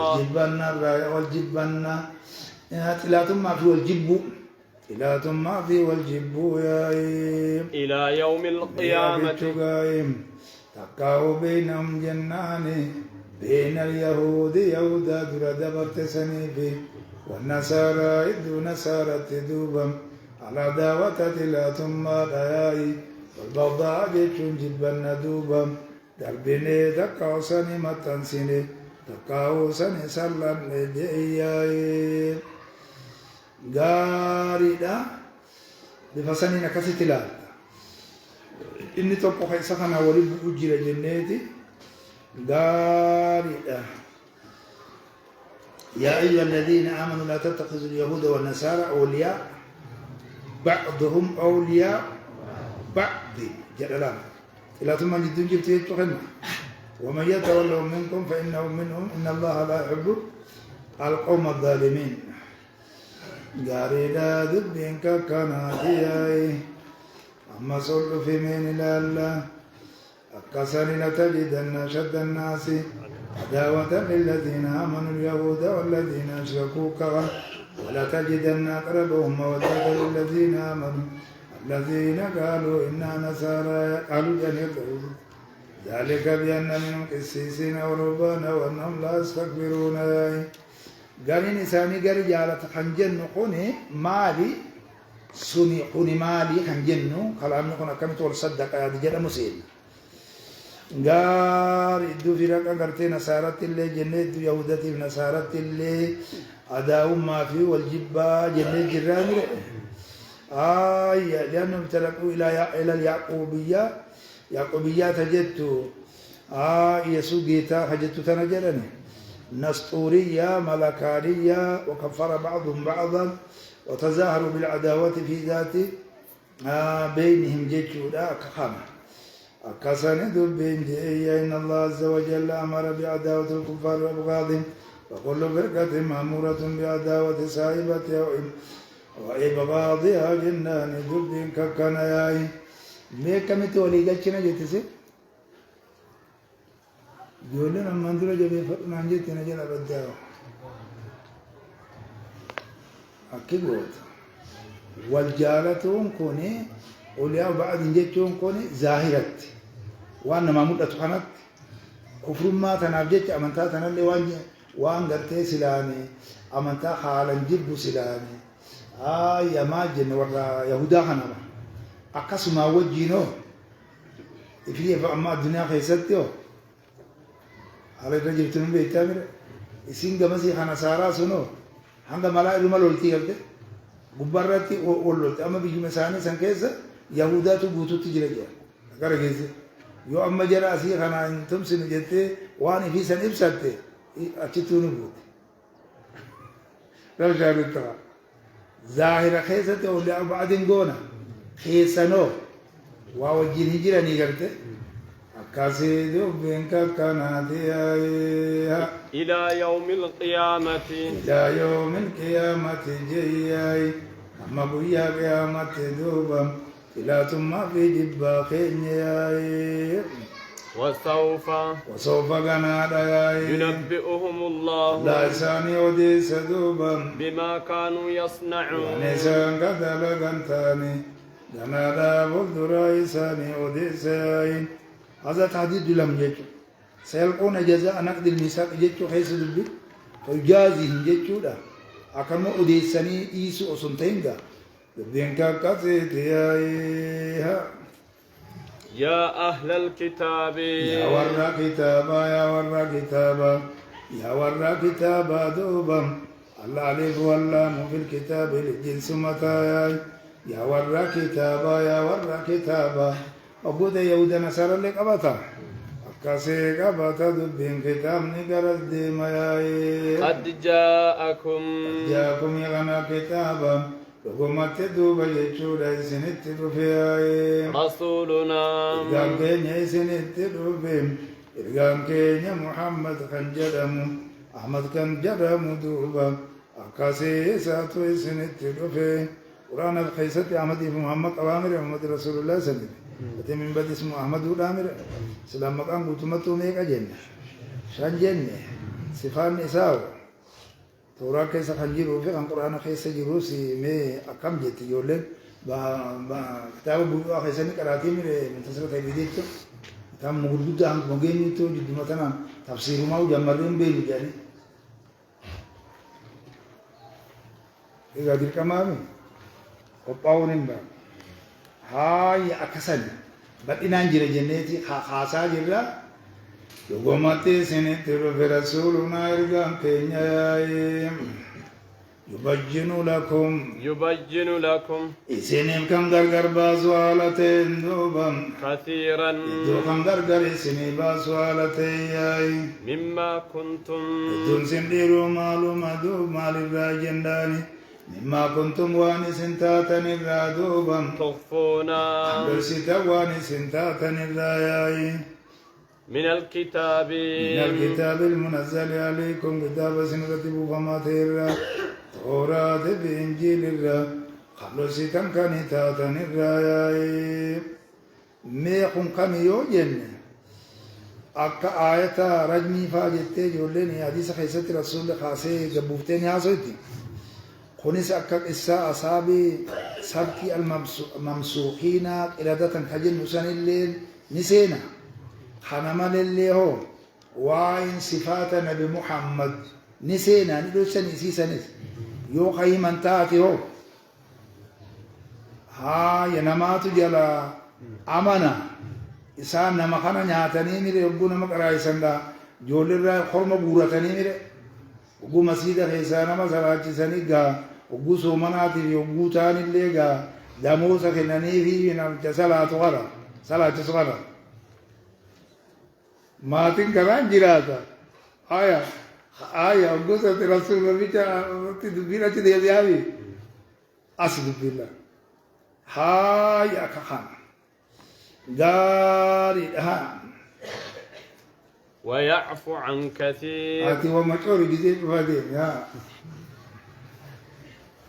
[SPEAKER 2] والجبن صلات ما في والجب صلات ما في والجب
[SPEAKER 1] إلى يوم القيامة
[SPEAKER 2] تكاو بينهم جناني بين اليهود يهودا درد برتسني في والنصارى إدو نصارى تدوبا على دعوة لا ثم داي والبغضاء جيشون جبا ندوبا دربني تكاو سني متنسني تكاو سني سلم لدياي غاريدا بفسني نكسي تلال إني توقع خيسخنا ولي بأجير جنيتي غاريدا يا أيها الذين آمنوا لا تتخذوا اليهود والنصارى أولياء بعضهم أولياء بعض جلالان إلى ثم جدون جبت يتقنا ومن يتولهم منكم فإنهم منهم إن الله لا يحب القوم الظالمين غاريدا دبينك كنادياي أما صل في من الله أكسر لتجدن شد الناس عداوة للذين آمنوا اليهود والذين أشركوا كره ولا تجدن أقربهم مودة للذين آمنوا الذين قالوا إنا نصارى قالوا جنة ذلك بأن منهم قسيسين ورهبانا وأنهم لا يستكبرون قال إنساني قال جالت خنجن قوني مالي سني قوني مالي خنجنو كلام نكون كم تقول صدق يا دجال مسيل قال إدو في رقا قرتي نصارت اللي جنة يهودتي نصارت اللي أداهم ما في والجبا جنة جران لأنهم تلقوا إلى اليعقوبية يعقوبية تجدت يسوع جيتا حجت تنجلني نسطورية ملكانية وكفر بعضهم بعضا وتظاهروا بالعداوة في ذات بينهم جيتشودا كخامة كسند بين إن الله عز وجل أمر بعداوة الكفار وأبغاضهم وكل فرقة مأمورة بعداوة صاحبتها وإبغاضها جنان دب ككناياي ميكمتي وليجتشنا جتسي جولنا مندرة جبي نانجت نجلا بداو أكيد والجالتون كوني أولياء بعد نجتون كوني ظاهرت وأنا ما مدة خنت كفر ما تنابجت أمانتا تنالي وان قرتي سلاني أمانتا حالا جب سلاني يا ماجن ورا يهودا خنبا أقسم وجينو في فأما الدنيا خيستيو على الرجل تنبه تامر إسينغ مسيح نصارى سنو هنگا ملا رمال ولتي قلت غبرتي ولت أما بيجي مساني سنكيسة يهودا تبوتو تجرجع أكره كيسة يو أما جرا أسي خنا أنتم سنجتة واني في سن إبسطة أشتونو بوت لو شاهدتها ظاهرة خيسة ولا بعدين قونا خيسانو ووجين هجرة نيجرته أكاسيدو بينك كنادي
[SPEAKER 1] إلى يوم القيامة
[SPEAKER 2] إلى يوم القيامة جياي أما بويا قيامة دوبا إلى ثم في جبا خينياي وسوف غناداي
[SPEAKER 1] ينبئهم الله
[SPEAKER 2] لا ساني وديس دوبا
[SPEAKER 1] بما كانوا يصنعون
[SPEAKER 2] ونسان قتل غنتاني غنادا بودراي ساني وديساي هذا تحديد لم يجو سيلقون جزاء نقد الميثاق جيتشو خيس دبي فيجازيهم جيتشو دا أكمل أديساني إيسو أسنتينغا دبينكا كاتيتيايها
[SPEAKER 1] يا أهل الكتاب
[SPEAKER 2] يا ورا كتابا يا ورا كتابا يا ورا كتابا دوبا الله عليك والله في الكتاب الجنس متايا يا ورا كتابا يا ورا كتابا أبوده يهودا نصارى لك أبتا أكاسي أبتا دبين كتاب نقرأ ديمايا
[SPEAKER 1] قد جاءكم
[SPEAKER 2] يغنى كتابا لقمت دوبا يجودا سنت رفياي
[SPEAKER 1] رسولنا
[SPEAKER 2] إرغام كينيا سنت رفيم إرغام كينيا محمد كان جرم أحمد كان جرم دوبا أكاسي ساتو سنت رفيم قرآن الخيسة أحمد محمد أوامر محمد رسول الله صلى الله عليه وسلم من بعد اسمه أحمد الأمير سلام مقام قطمته ميكا جنة شان جنة صفان نساو تورا كيسا خنجيرو في القرآن كيسا جروسي مي أكام جت يولن كتاب بوجو كيسا نكراتي ميري منتصر تبيديتو كتاب مغرب ده مغيني تو جد مثلا تفسير ما هو جمرين بيني يعني إذا دير كمامي وباونين بقى هاي أكسل بدينا نجري جنتي خاصة جرا يوماتي سنة رسولنا إرجام كينيا يبين لكم إسنين كم درجر بازوالتين دوبام
[SPEAKER 1] كثيرا
[SPEAKER 2] دو كم درجر إسنين بازوالتين
[SPEAKER 1] مما كنتم
[SPEAKER 2] دون سنديرو معلومة دوب مال الراجنداني مما كنتم واني سنتاتن الرادوبا
[SPEAKER 1] تخفونا
[SPEAKER 2] برسيتا واني سنتاتن الراياي
[SPEAKER 1] من الكتاب
[SPEAKER 2] المنزل عليكم كتاب سنرتب فما تيرا توراة بإنجيل الرا قبل سيتم كانتاتن الراياي ميخون كميو جنة akka aayata rajmii faa jettee ijoolleen hadiisa keessatti rasuulli kaasee gabbuuftee ni haasoyti kunis akka qissaa asaabii sabtii almamsuuqiina qiradatan ka jennu sanillee ni seena kana malillee hoo waa'in sifaata nabi muhammad ni seena ni dhossan isiisanis yoo ka himan taate hoo haa namaatu jala amana isaan nama kana nyaatanii mire yogguu nama qaraayisanidha ijoolleerraa korma guuratanii mire yogguu masiida keessaa nama salaachisanii gaa yogguu soomanaatiif yogguu ta'anillee gaa damoosa kennaniifi namicha salaachisu kana maatiin kanaan jiraata aya yogguu satti rasuul rabbicha dubbiin achi deebi'aafi as dubbilla akka kana داري ها
[SPEAKER 1] ويعفو عن كثير
[SPEAKER 2] هاتي ومشعور جديد بعدين يا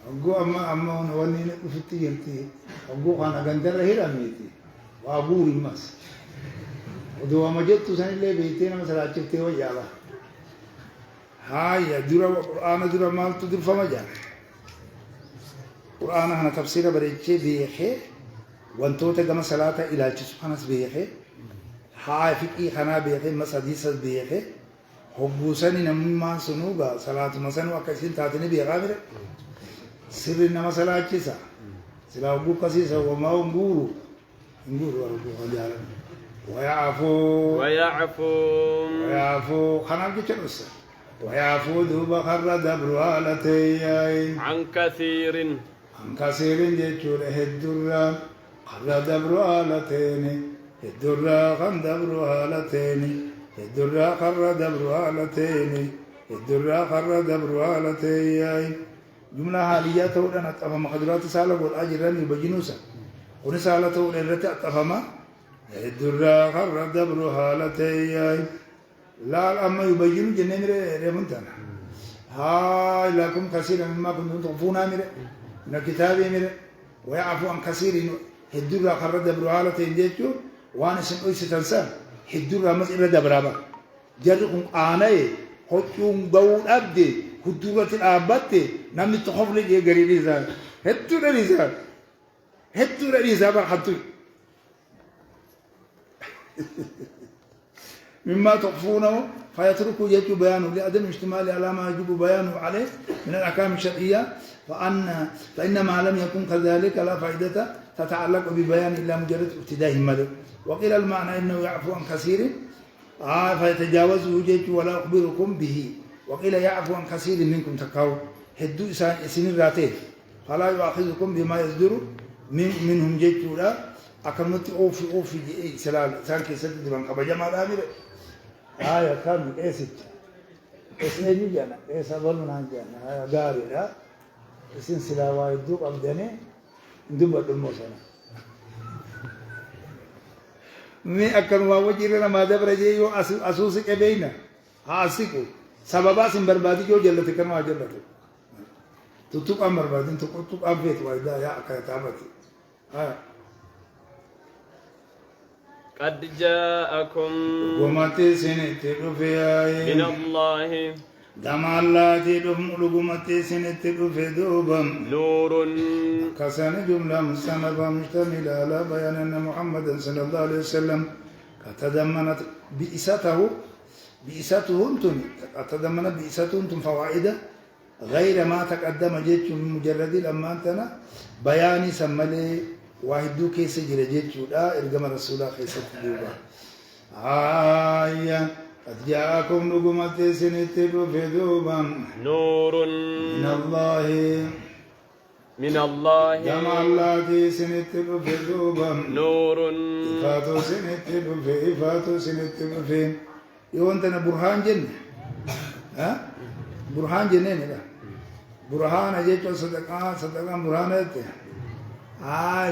[SPEAKER 2] أقول أما وني نفتي جنتي أقول أنا قندر هيرا ميتي وأقول الماس ودوا ما جت تسني اللي بيتنا مثلا أشوفته وياها هاي درا أنا درا مال تدر فما جان قرآن أنا تفسيره بريتشي بيخي وانتوتا كما صلاة إلى سبحانه بيخي حافظي خنا بيخي مساديس بيخي حبوسني نمما سنوغا صلاة مسنو أكسين تاتني بيغامر سر نما صلاة كيسا سلا أبو كسيسا وما نقول وربو خجالا ويعفو خنا كيشلوس ويعفو دوبا خر دبر والتي
[SPEAKER 1] عن كثير
[SPEAKER 2] جيتشور هدرا خر دبر والتين هدرا خن دبر والتين هدرا خر دبر والتين هدرا خر دبر والتين جملة حالية تقول أتفهم مقدرات سالة والأجران يبجنوسا ونسالة تقول إن رتأ أتفهم هدرا خر دبر والتين لا أما يبجنو جنين رمتنا هاي لكم كثيرا مما كنتم تخفون من الكتاب ويعفو عن كثير هدرا خر دبر والتين جيتشو وانا سنقول ستنسان هدرا مسئلة دبرابا جرقم آناي هدوم باون أبدي هدورة الآبات نامي تخوف لي غري ريزان هدورة ريزان بخطو مما تخفونه فيتركوا يجب بيانه لعدم اشتمال على ما يجب بيانه عليه من الأحكام الشرعية فإن ما لم يكن كذلك لا فائدة تتعلق ببيان إلا مجرد ابتداء المدى وقيل المعنى إنه يعفو عن كثير فيتجاوزه جيش ولا أخبركم به وقيل يعفو عن كثير منكم تكاو هدو سنين راتين فلا يؤاخذكم بما يصدر منهم جيش ولا أكملت أوفي سلال سانكي سدد من قبل جمال آمير آية كامل إيسج إسنجي جانا إيسا ظلنا جانا آية غاري لا إسن سلاوا يدوب أبداني ندوب الموسنا مي أكنوا وجيرنا ما دبر جيو أسوسي كبينا هاسيكو سببا سنبربادي جو جلتي كنوا جلتي تتوك أمر بعدين تتوك أبيت وايدا يا أكايتابتي
[SPEAKER 1] قد جاءكم
[SPEAKER 2] ومتي سنتي رفياي
[SPEAKER 1] من الله
[SPEAKER 2] دم الله تدم لقمتي سنتي رفي دوبم
[SPEAKER 1] نور
[SPEAKER 2] كسان جملة مستمرة مشتملة على بيان أن محمد صلى الله عليه وسلم تضمنت بئسته انتم تضمنت بئسته انتم فوائد غير ما تقدم جيتش من مجرد لما انتنا بياني سملي واحدو كيس جرجيتشو لا إرجم رسول الله كيس تدوبا آية قد جاءكم نقمة سنتلو في دوبا
[SPEAKER 1] نور من الله
[SPEAKER 2] جمع الله كيس نتلو في دوبا
[SPEAKER 1] نور
[SPEAKER 2] إفاتو سنتلو في يوانتنا برهان جنة ها برهان جنة لا برهان أجيتو صدقان برهان أجيتو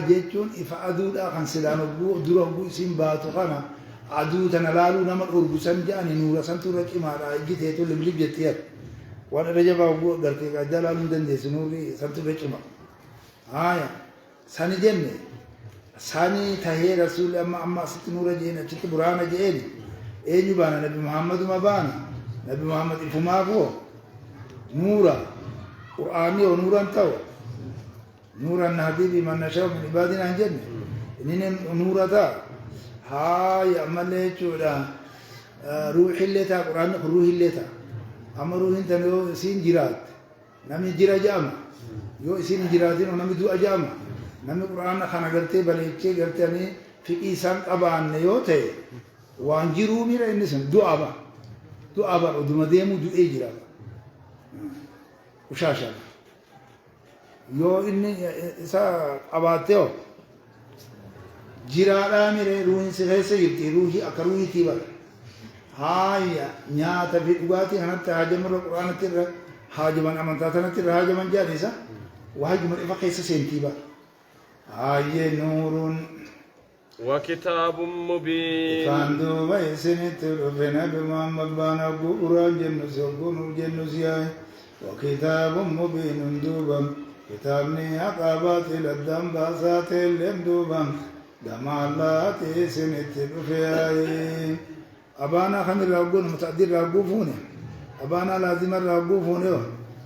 [SPEAKER 2] jechuun ifa aduudha kan silaan dura ogguu isin baatu kana aduu tana laaluu nama dhorgusan jedhani nuura santu irra cimaadha ijjiteetu liblib jettee waan irra jabaa ogguu gartee gadda laaluu dandeessu nuurri santu irra cima sani jenne sani tahee rasuulli amma asitti nuura jeen achitti buraana jeen أي بانا نبي محمد ما بانا نبي محمد إفما فو نورا قرآني ونورا تو نورا نهدي بمن نشاء من عبادنا الجنة إننا نورا تا هاي أمالي چودا روح اللي تا قرآن روح اللي تا أما روح انت نو سين جرات نامي جرا جاما يو سين جراتين ونامي دو أجاما نامي قرآن خانا قرتي بليچه قرتي أني في إيسان قبان نيوته وانجروا ميرا إنسان دو أبا ودو مديمو دو إجرا وشاشا يو إني إسا أباتيو جرا ميرا روحين سيخيسا يبتي روحي أكروحي تيبا هاي نياتا في دغاتي هنت هاجم القرآن تر هاجمان أمانتاتنا تر هاجمان جالسا وهاجم الإفقيس سنتيبا هاي نور
[SPEAKER 1] وكتاب مبين
[SPEAKER 2] فاندو بيسنت ربنا بمحمد بانا قرآن جنس وقنور جنس ياي وكتاب مبين دوبا كتابني عقابات للدم باسات اللم دوبا دمع الله تيسنت رفياي أبانا خن الرجون متعدد الرجوفونه أبانا لازم الرجوفونه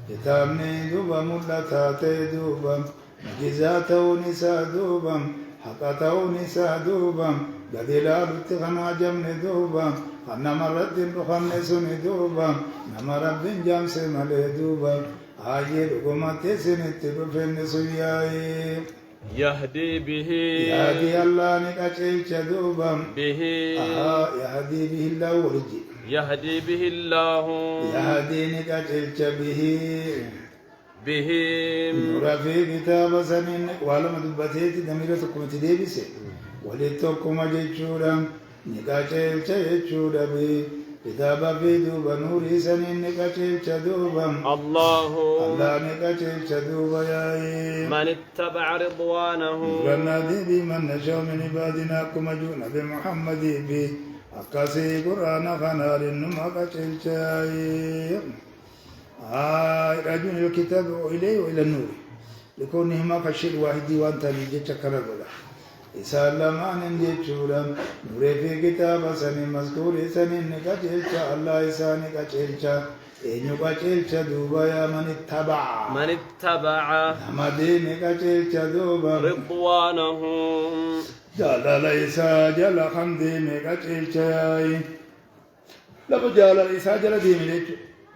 [SPEAKER 2] كتابني دوبا ملتاتي دوبا مجزاته نساء دوبا حقته نساء دوبا قديلا بتغنى جمن دوبا خنا مرد بخمسون دوبا نمر بن جامس ملي دوبا عاجل قمت سنت بفن سوياي
[SPEAKER 1] يهدي به
[SPEAKER 2] الله نكاشل دوبا
[SPEAKER 1] به
[SPEAKER 2] يهدي به الله ورجي
[SPEAKER 1] يهدي به الله
[SPEAKER 2] يهدي نكاشل به
[SPEAKER 1] به
[SPEAKER 2] نور في كتاب سنين ولم دبتيت دميرة كمت ديبسه ولتكم جيشورا نكاشل جيشورا به كتاب في دوبا نور سنين نكاشل دوبا
[SPEAKER 1] الله
[SPEAKER 2] نكاشل دوبا يا
[SPEAKER 1] من اتبع رضوانه
[SPEAKER 2] رنادي بمن نشاء من عبادنا كما جونا بمحمد في أقاسي قرآن خنار النمى كاشل شاي رجل الكتاب إليه وإلى النور لكونهما كشيء واحد وانت نجي تكرر ولا إسالة ما نجي تشولا نور في كتاب سني مذكور سني نكاشل الله إساني كاشل إنه كاشل دوبا يا من
[SPEAKER 1] اتبع
[SPEAKER 2] نمدين كاشل دوبا
[SPEAKER 1] رضوانه
[SPEAKER 2] جل ليس جل خمدي مكاشل شاي لما جل ليس جل دي منك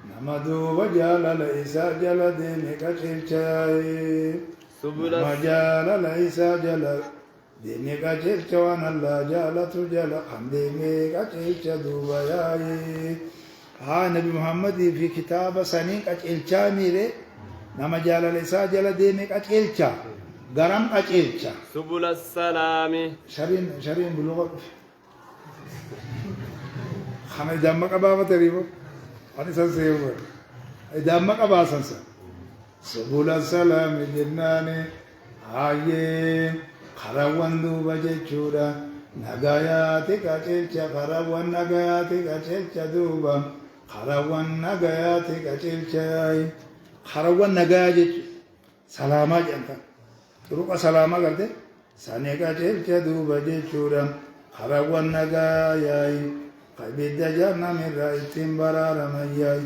[SPEAKER 2] نمدو وجل ليس جل دي مكاشل شاي
[SPEAKER 1] سبل
[SPEAKER 2] ما جل ليس جل دي مكاشل شوان الله جل تجل خمدي مكاشل دوبا ياي ها نبي محمد في كتاب سنين كاشل شاميره نما جل ليس جل دي مكاشل شا غرام كاشل
[SPEAKER 1] سبل السلام
[SPEAKER 2] شرين بلغة خنا جامع كبابة تريبو أنا سنسيبو جامع كبابة سنسا سبل السلام جناني هاي خراوان دوبا جيشورا نغاياتي كاشيلشا خراوان نغاياتي كاشيلشا دوبا خراوان نغاياتي كاشيلشا خراوان نغاياتي سلاما جانتا ruqa salama garte sane ka jecha duba jechuudha kharawan nagaayay qabida jannamirra ittiin baraaramayay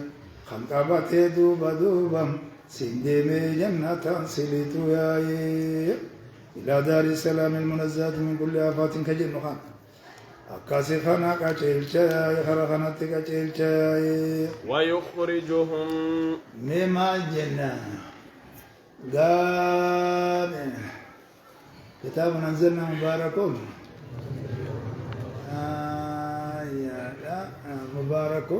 [SPEAKER 2] kan qabatee duuba sindeemee jannatan silitu yaayee إلى دار السلام المنزهة من كل آفات كجن خان أكاسي خانا كاچيل چاي خرخانا تكا چيل چاي
[SPEAKER 1] ويخرجهم
[SPEAKER 2] مما جنة قال كتاب أنزلنا مبارك مبارك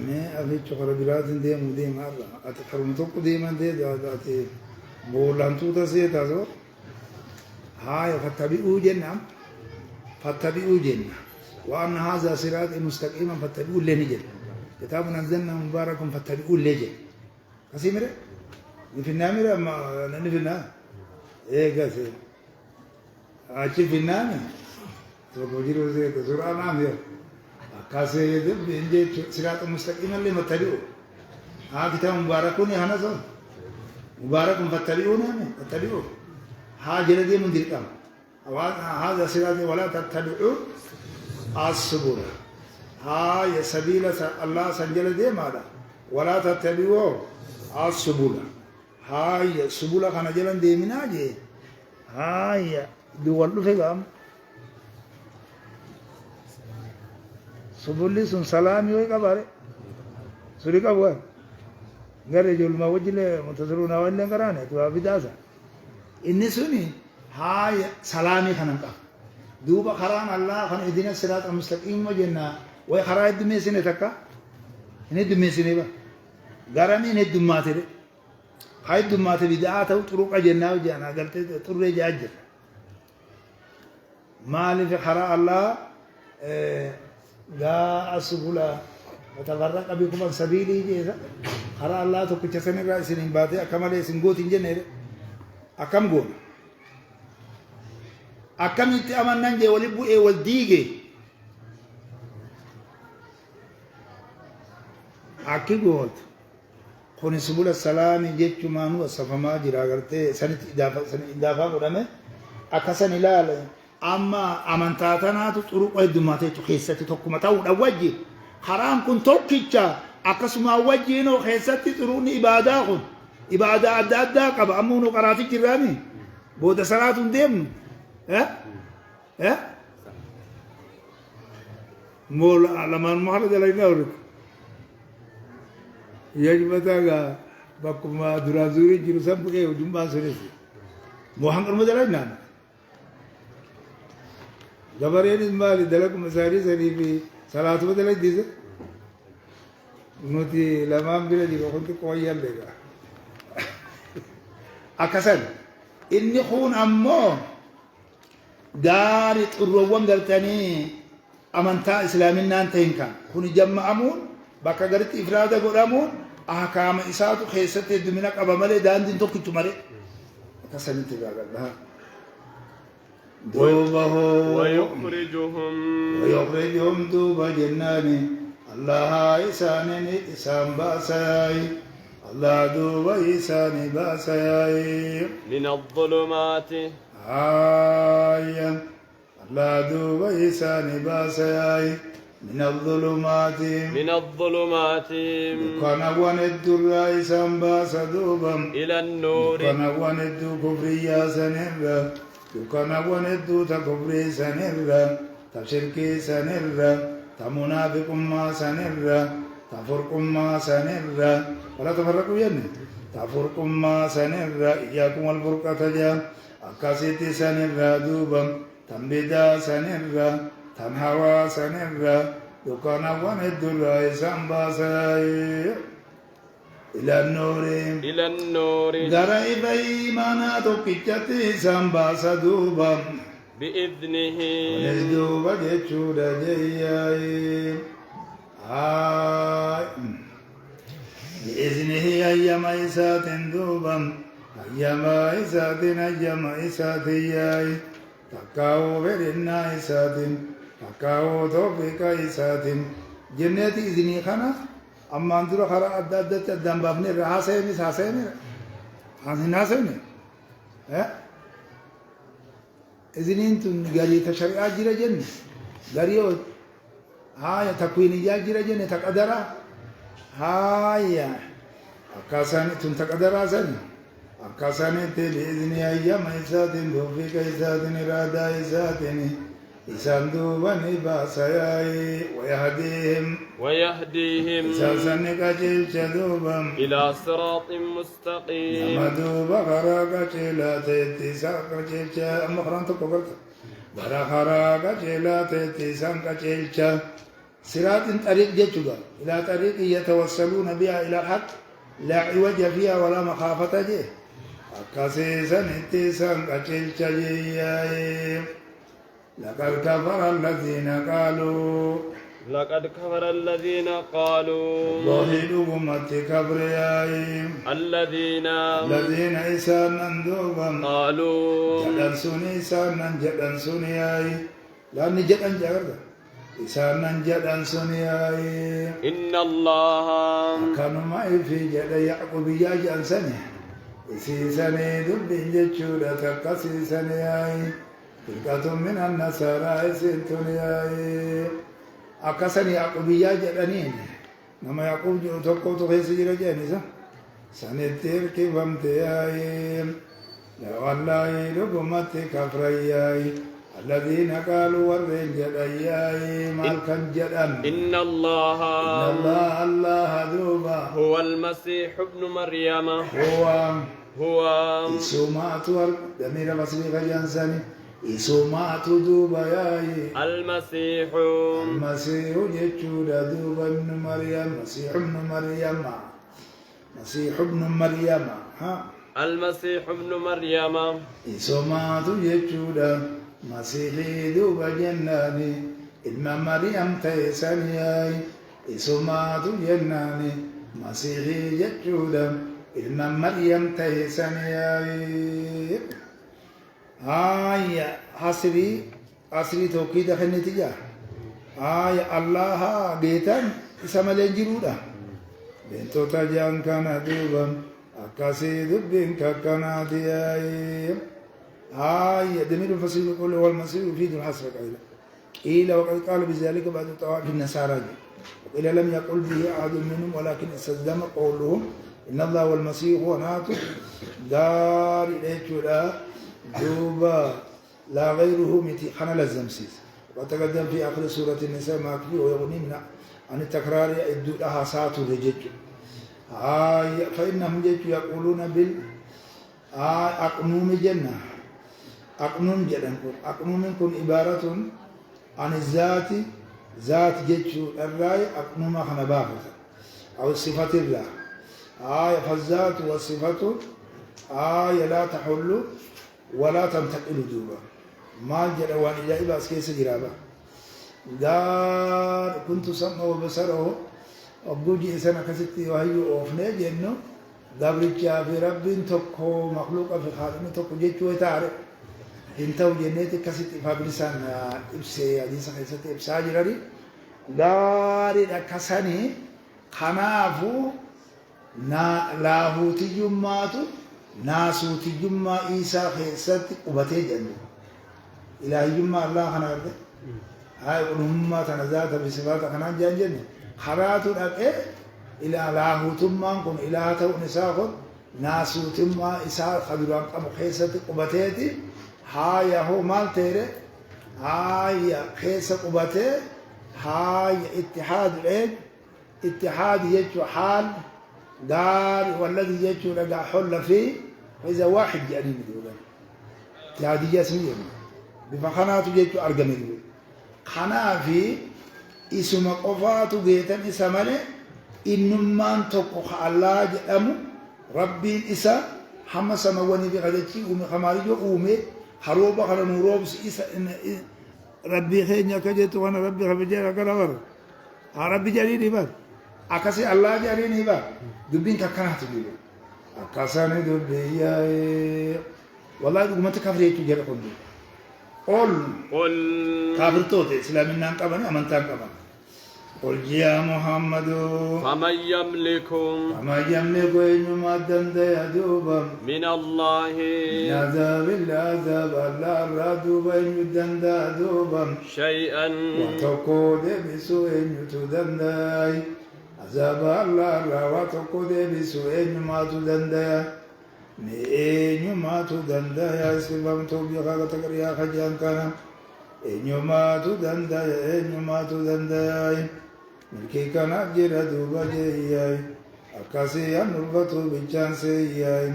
[SPEAKER 2] ما أبي شكر بلاد ديم وديم هذا أتكلم توك ديم دي داتي بولان توتا سيتا زو هاي فتبعوا جنة فاتبعوا جنة وأن هذا صراط مستقيما فاتبعوا لنا جنة كتاب أنزلنا مبارك فاتبعوا لنا كسيمرة نفينا ميرا ما نفينا إيه كسي أشي فينا تو بوجيرو زي تزورا نام يو كسي يدب بينجي صراط مستقيما اللي متبعوا كتاب مباركوني هنا زون مبارك فاتبعوني فاتبعوا هذا الذي من ذلك هذا صراطي ولا تتبعوا السبل هاي سبيل الله سنجل دي ماذا ولا تتبعوا السبل هاي السبل كان جلن دي مناجي هاي دول في قام سبل سن سلامي وي كبار سوري كبار غير جول ما وجله منتظرون ولا قرانه تو ابداسا إني سني هاي سلامي خنقا دوبا خران الله خن إدينا الصراط المستقيم وجنا وي خرايد دمي سنه تكا إني دمي سنه با غرامي إني دماتي هاي دماتي بدعات طرق جنا وجنا قلت طرق جاجر مالي في خراء الله جاء السبلا وتفرق بكم عن سبيلي جيسا خراء الله تو كچ سن را سن باتي اكمل سن گوت انجنير اكم گون اكم تي امنن جي ولي بو اي ول ديگه اكي گوت خوني سبل السلام جچ مانو صفما جرا کرتے سن اضافه قدمه اكسن الال اما امنتاتنا طرق ادماته خيستي توكما تاو دواجي حرام كن توكيچا اكسما وجينو خيستي طرون عباده عباده عددا قب امونو قراتي جرامي بود صلاه ديم ها مول علمان محمد علي نور يجبتاغا بكما درازوري جيرسم بكي جمبا سريسي محمد مدلای نان جبرين المال دلك مساري سري في صلاة بدل ديزه نوتي لمام بلا دي كنت كويا لغا أكسل إني خون أمو داري تروان قلتني أمانتا إسلامنا أنتينكا خوني جمع أمون بكا قرت إفرادة قرامون أحكام إساتو خيستي دمينك أبا مالي دان دين توكي تماري أكسل انتباه قلبها دوبه ويخرجهم دوبا جناني الله إسانني إسان باساي الله دوبا إساني باساي
[SPEAKER 1] من الظلمات
[SPEAKER 2] آية الله دوبا إساني باساي من الظلمات كان وند الرئيسان باس دوبا
[SPEAKER 1] إلى النور
[SPEAKER 2] كان وند كفريا سنرا كان وند تكفري سنرا تشركي سنرا تمنافق ما سنرا تفرق ما سنرا ولا تفرقوا يعني تفرق ما سنرا إياكم الفرقة جا أكاسيتي سنرا دوبا تنبدا سنرا تنهوى سنرا دكان وند الرئيسان باساي إلى النور غرائب إيمانا توكيتي سامباسا دوبا
[SPEAKER 1] بإذنه
[SPEAKER 2] ونزدوبا جيشودا جياي بإذنه أيام إسات دوبا أيام إسات ياي تكاو برنا إسات تكاو توفيق إسات جنة إذني خنا أما أنتظر خرا أدى الدم بابني راسيني ساسيني ناسيني إذن تون غري تشريع جرا جن غريو هاي تكوين جرا جن تقدرا هاي أكاسان تون تقدرا سن أكاسان تلي إذن أيام إساتين دوفيك إساتين رادا إساتين إسان دوباني باسايا
[SPEAKER 1] ويهديهم
[SPEAKER 2] إساسانك جيل شدوبا
[SPEAKER 1] إلى صراط مستقيم
[SPEAKER 2] نما دوبا خراغا جيلا تيتيساك جيل شا أما خران تقبرت برا خراغا جيلا تيتيساك جيل شا صراط طريق جيتشوغا إلى طريق يتوصلون بها إلى الحق لا عوج فيها ولا مخافة جيه أكاسيسا نتيساك جيل شا جيل لقد كفر الذين قالوا ظاهرهم كبرياي الذين إسانا دوبا
[SPEAKER 1] قالوا
[SPEAKER 2] جدن سنياي لأن جدن جغرد إسانا جدن سنياي
[SPEAKER 1] إن الله
[SPEAKER 2] كانوا معي في جد يعقوب ياج أنسني إسي سني دب جتشورة تقسي سنياي فرقة من النصارى سنتونياي أكسن يعقوبية جدانين نما يعقوب جو توكو تغيس جرجانيسا سنتير كيفمتياي لا والله لقمت كفرياي الذين قالوا ورين جداياي مالكن جدان
[SPEAKER 1] إن الله
[SPEAKER 2] الله دوبا
[SPEAKER 1] هو المسيح ابن مريم
[SPEAKER 2] هو
[SPEAKER 1] هو
[SPEAKER 2] إسومات دمير مسيح جانساني إسومات دوبا ياي
[SPEAKER 1] المسيح
[SPEAKER 2] جيتشودا دوبا ابن مريم مسيح ابن مريم ها
[SPEAKER 1] المسيح ابن مريم
[SPEAKER 2] إسومات جيتشودا مسيحي دوبا جناني إلما مريم تيسانياي إسومات جناني مسيحي جيتشودا إلما مريم تيسانياي asrii tokkiidha kenniti jaa allaha geetan isa malee jiruudha beentota jaan kana duuba akkasii dubbiin kakkanaati دمير الفصيل يقول هو المسيح يفيد الحصر قيل قيل وقد قال بذلك بعد طواف النصارى وقيل لم يقل به أحد منهم ولكن استخدم قولهم إن الله والمسيح هو ناتو دار إليك دوبا لا غيره متي خنا للزمسيس وتقدم في آخر سورة النساء ما كفي ويغني من عن التكرار يدو لها ساعة رجج فإنهم جج يقولون بال أقنوم جنة أقنوم جنة أقنوم كن عبارة عن الذات ذات جج الرأي أقنوم خنا بافة أو صفة الله فالذات والصفة لا تحل ولا تنتقل دوبا ما جرى وان إجابة أسكيس جرابا دار كنت سمع وبصره أبوجي إسانا كستي وهيو أوفني جنو دابريتشا في رب تكو مخلوق في خالق تكو جيتشو يتعرف انتو جنيتي كستي فابلسان إبسي حديثة خيستي إبسا جراري داري لكساني خنافو لاهوتي جماتو ناسوتي جمع إيسا خيست قبتي جنو إلهي جمع الله خنارد هاي أمة تنزات بصفات خنان جن خرات الأكي إلى لاهوتما كن إلهته نساخد ناسوتما إيسا خدران قم خيست قبتي هاي هو مال تيري هاي خيس قبتي هاي اتحاد العيد اتحاد يجو حال دار والذي يجو لقى حل فيه فإذا واحد جانين دولا هذه جاسمية بفخنات يجو أرقم دولا خنا في اسم قفات جيتا اسمه إنما تقو الله جأمو ربي إسا حما سمواني بغدتي أمي خماري جو أمي حروبا خلا نوروب إسا ربي خينيا كجيت وانا ربي خبجيرا كلاور ربي جاليني بات أكاسي الله جاليني بات دبين كاكنات بيبا أكاساني دبيا والله دوما تكافر يتو جالي قندو قل كافر توتي إسلامي نان قبني أمنتان قبني قل يا محمد
[SPEAKER 1] فمن يملكم
[SPEAKER 2] إنما الدندى يدوبا
[SPEAKER 1] من الله
[SPEAKER 2] من عذاب العذاب الله الردوبا إن الدندى دوبا
[SPEAKER 1] شيئا
[SPEAKER 2] وتقود بسوء يتدندى عذاب الله وتقود بسوء ما تدندى ما تدندى يا سلام توبيخا تقريا خجان كان ما تدندى ملكي كان أجر دوبا جياي أكاسي أنربطو بيجان سياي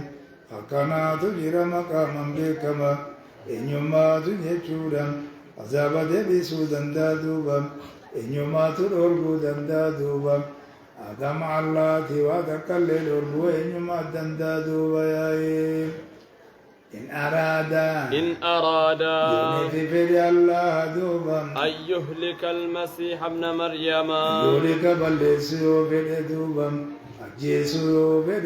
[SPEAKER 2] أكانا تجير مقاما بكما إنيوما تجيشودا عذاب دبسو دندا دوبا إنيوما تروربو دندا دوبا آدم الله تيواتا كالي لوربو إنيوما دندا دوبا ياي إن أراد ينفي الله دوبا
[SPEAKER 1] أن يهلك المسيح ابن مريم
[SPEAKER 2] يهلك بلسيو في دوبا أجيسو في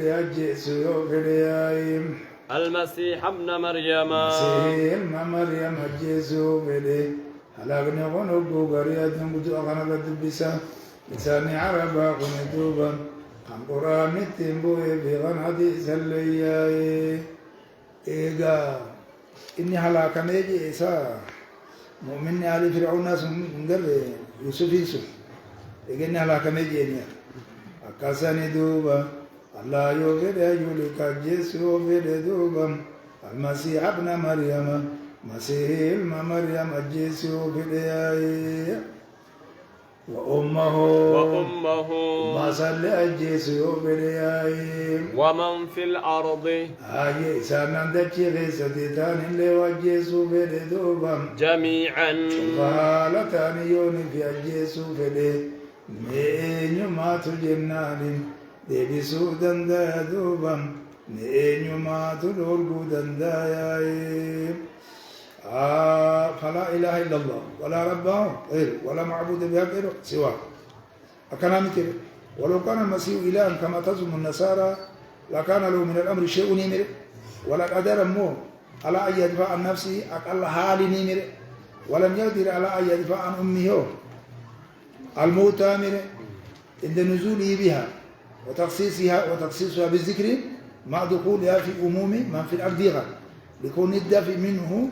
[SPEAKER 1] المسيح ابن مريم
[SPEAKER 2] مسيح ابن مريم أجيسو في هلاكني غنوبو غريات نبتو أغنى بدبسا لساني عربا غنى عن قرآن تنبوي في غنى حديث اللياي إيغا إني هلاك ميجي إسا مؤمن علي فرعون ناس مندر يوسف يوسف إني هلاك ميجي إني أكاساني دوبا الله يوفد يولي كجيس يوفد دوبا المسيح ابن مريم مسيح مريم الجيس يوفد وأمه ما صلى الجيس يوفد
[SPEAKER 1] ومن في الأرض
[SPEAKER 2] آيه سانان دچي غيستان اللي وجيسو فيدي دوبام
[SPEAKER 1] جميعا
[SPEAKER 2] فهالتان يوني في الجيسو فيدي نينيو ماتو جنان ديبي سودان دا دوبام نينيو ماتو دورقو دندايا فلا إله إلا الله ولا رب غيره ولا معبود بحق غيره سواه أكنامي كده ولو كان المسيح إلها كما تزعم النصارى لكان له من الأمر شيء نيمر ولا قدر مو على أن يدفع عن نفسه أقل حال نيمر ولم يقدر على أن يدفع عن أمه الموت آمر عند نزوله بها وتخصيصها بالذكر مع دخولها في أموم من في الأرض لكون الدافع منه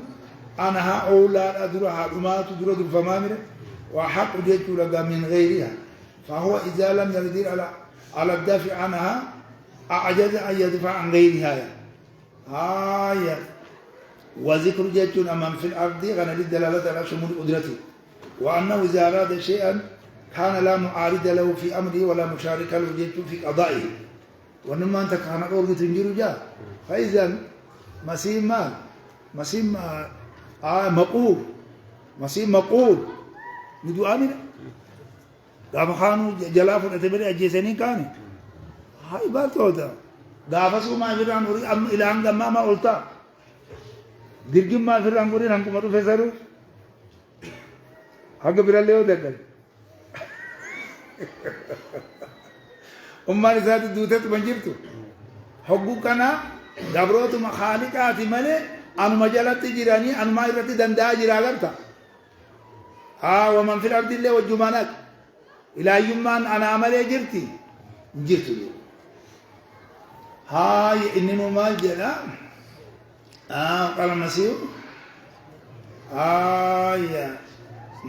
[SPEAKER 2] أنها أولى أدرها الأمات درد فمامر وحق ديت لقى من غيرها فهو إذا لم يقدر على الدافع عنها أعجز أن يدفع عن غيرها وذكر جيتون أمام في الأرض غنى للدلالة على شمول قدرته وأنه إذا أراد شيئا كان لا معارض له في أمره ولا مشارك له جيتون في قضائه وإنما أنت كان قول تنجر جاء فإذا مسيم مقول مسيم مقول ندو آمنا قام خانو جلافون أتبري أجيساني كاني هاي باتوتا دافسو ما فران وري ام الان غما ما قلتا ديرجم ما فران وري نانكو مدو فسرو حق براليو دكل امال ذات دوتت منجبتو حقو كنا دبروت مخالقات ملي ان مجلت جيراني ان ما يرتي دندا جيراغرتا ومن في الارض الله والجمانات الى يمان انا عملي جرتي جرتو هاي إنما ما جلا قال المسيح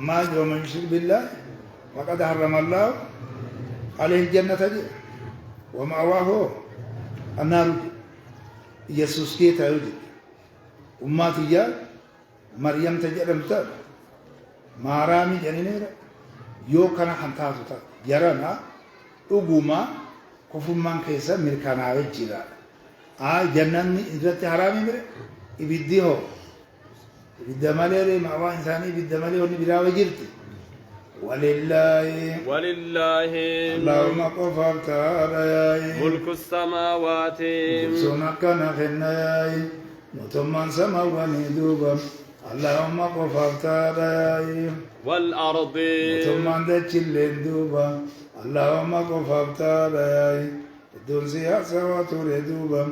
[SPEAKER 2] ما جو من يشرك بالله فقد حرم الله عليه الجنة ومأواه النار يسوس كي تايوجي أماتي جا مريم تجرم تا مارامي جنينير يو كان حنتاتو تا جرانا أقوما كفمان كيسا ملكانا وجيرا جنن إذرت حرامي مره إبديه إبدا مالي مأوى إنساني إبدا مالي وني بلا وجرتي ولله اللهم قفر تعالى
[SPEAKER 1] ملك السماوات
[SPEAKER 2] سنك نخنا متمن سما وندوبا اللهم قفر تعالى
[SPEAKER 1] والأرض
[SPEAKER 2] متمن دچلين دوبا اللهم قفر تعالى الدون سياسة وتردوبا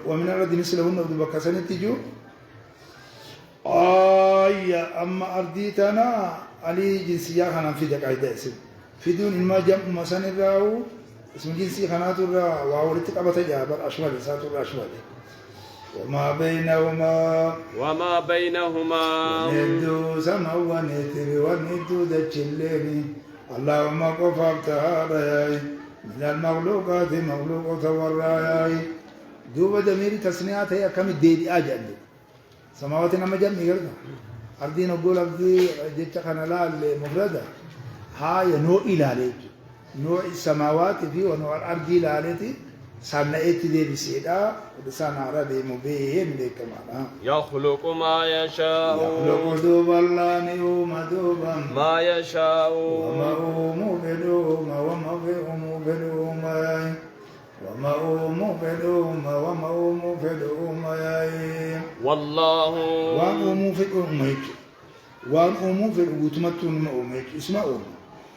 [SPEAKER 2] ومن الأرض مثلهن ودوبا كسنتجو أما أرضيتنا علي جنسية خنا في دك عيدا اسم في دون إنما جمع مسان الراو اسم جنسي خنات الراو وأولتك أبتا جابر أشمال سات الأشمال وما بينهما ندو سما ونتر وندو دجلني اللهم قفر تعالى من المخلوقات مخلوقات والراي دوب دمير تسنيات هي كم الديدي أجل سماواتنا مجمع يرضى أرضين أقول أبدي جيت خنا لا المفردة هاي نوع إلى نوع السماوات فيه ونوع الأرض إلى سنأتي دي بسيدا ودسانا ردي مبين دي كمان
[SPEAKER 1] يخلق ما يشاء
[SPEAKER 2] يخلق دوب الله نيوم دوبا
[SPEAKER 1] ما يشاء
[SPEAKER 2] وما أومو بدوما وما أومو بدوما وما أومو بدوما وما أومو بدوما
[SPEAKER 1] والله
[SPEAKER 2] وأومو في أمك وأومو في أمتمتون أمك اسمه أومو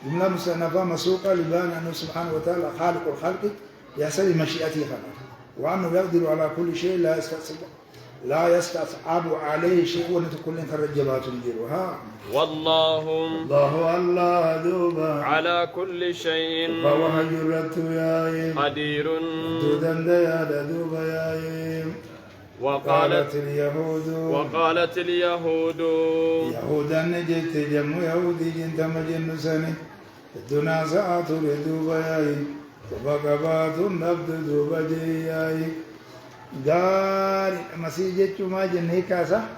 [SPEAKER 2] جملة مستأنفة مسوقة لبان أنه سبحانه وتعالى خالق الخلق يحسب مشيئته خلق وأنه يقدر على كل شيء لا يستصعب عليه شيء ونتكل كالرجبات الجروها
[SPEAKER 1] والله
[SPEAKER 2] الله دوبا
[SPEAKER 1] على كل شيء
[SPEAKER 2] فهو حجرت يا
[SPEAKER 1] قدير
[SPEAKER 2] دودن يا دوبا يا
[SPEAKER 1] وقالت
[SPEAKER 2] وقالت
[SPEAKER 1] اليهود
[SPEAKER 2] يهودا نجت جمو يهودي جنت مجن سني الدنا ساعة لدوبا ياي تبقبات نبد دوبا جياي قال مسيجة ما جنه كاسا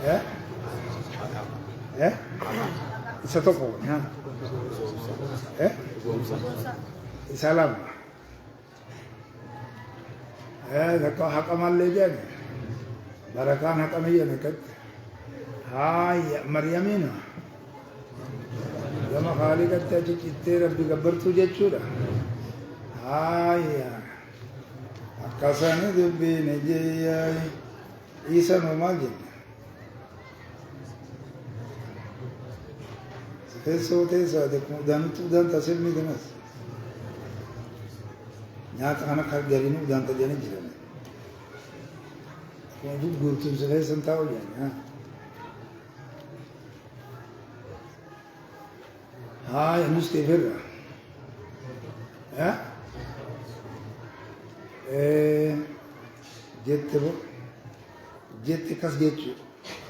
[SPEAKER 2] ها ها ستقول ها سلام هذا حق مال جاني بركان حق مية نكت هاي مريمين لما خالقت تجي كتير ربي قبرتو جتشورا هاي أكاساني دبي نجي عيسى نماجن سكسو تيسا دكمو دان تسلمي دمس nyaata kana kan garinu udaan tajani jiran kun gurtun se san taw yani ha ya mustafira ha jette kas jechu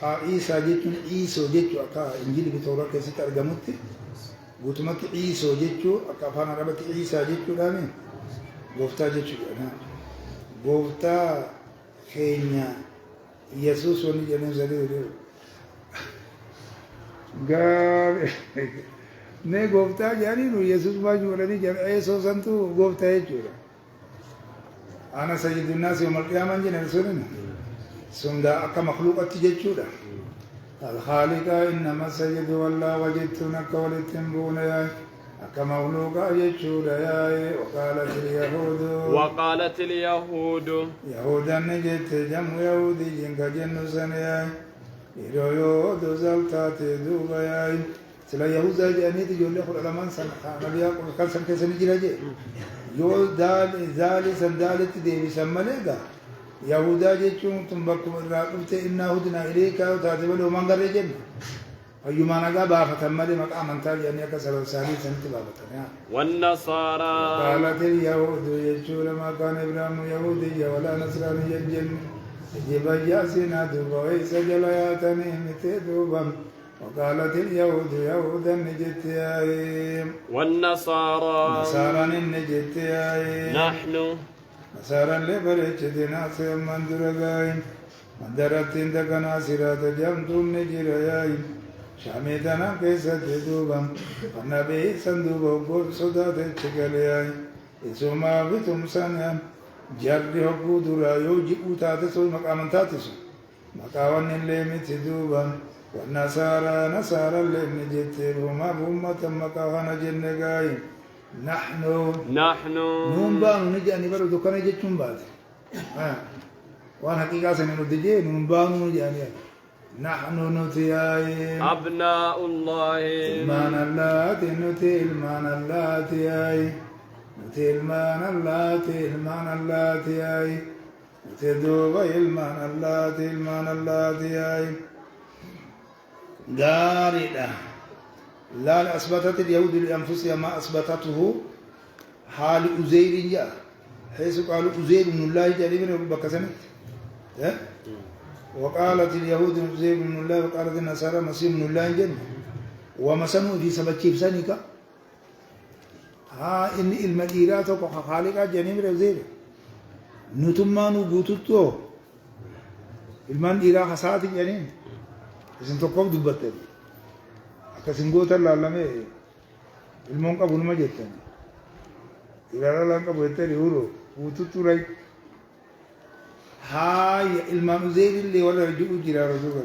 [SPEAKER 2] ha isa jechu iso jechu aka injili bitora keessatti argamutti guutumatti iso jechu aka afaan arabatti isa jechu dhaame gooftaa jechuudha gooftaa keenya yesuus wani jedhan sadii gaabe ne gooftaa jedhanii nu yesuus maaju godhanii jedhan santu gooftaa jechuudha ana sayyidu naas yawmal qiyaamaa jedhan sunda akka makluuqatti jechuudha الخالق إنما السيد والله وجدتنك ولتنبون يا كما ولوكا يجود يا
[SPEAKER 1] وقالت اليهود
[SPEAKER 2] يهودا نجت جم يهودي جنك جن سنيا يرويو دوزالتات دوبا يا سلا يهودا جاني تجول لخل علمان سن نبي يقول كل سن كسن جراجي يو دال سندالت دي بسملهغا يهودا جچون تمبكم راقبت إنا هدنا إليك وتاتبلو من غرجن أيما نجا بافتملي مقام أنتال يعني كسر السالي سنت بافتنا
[SPEAKER 1] والنصارى
[SPEAKER 2] قالت اليهود يجول ما كان إبراهيم يهودي ولا نصراني يجن جب ياسين دوبا ويسجل ياتني متدوبا وقالت اليهود يهودا نجتياي
[SPEAKER 1] والنصارى
[SPEAKER 2] نصارى نجتياي
[SPEAKER 1] نحن
[SPEAKER 2] نصارى لبرجتنا سيمن درغاي مدرتين دكنا سيرات جمتم نجرياي شاميدنا كيسة دوبا النبي صندوق قول صدات الشكلياي إسوما بتم سنة جرد حقو درا يوجئ تاتسو مقام تاتسو مقاوان اللي متدوبا والنصارى نصارى اللي نجتبهما بهمة مقاوان جنقاي نحن نومبان نجاني برو دكنا جتشم بعد وانا حقيقة سنة دجي نومبان نجاني نحن نتياي
[SPEAKER 1] أبناء الله
[SPEAKER 2] إلمان الله نتي إلمان الله تياي نتي إلمان الله إلمان الله تياي نتي دوبا إلمان الله تياي غاردا لا أثبتت اليهود لأنفسها ما أثبتته حال أزير جاء حيث قالوا أزير من الله جريبا بكسنة وقالت اليهود عزير بن الله وقالت النصارى مسيح بن الله جن ومسنوا في سبب كيفسانك ها إن المديرات وخالق جنيم عزير نتمان وجوتتو المن إلى حسات جنين اسم تقوم دبتة كسنجوت اللالمه المون قبول ما جتن إلى الله قبول تريورو وجوتتو راي هاي إلمان زيد اللي ولا رجوع جرا رجوع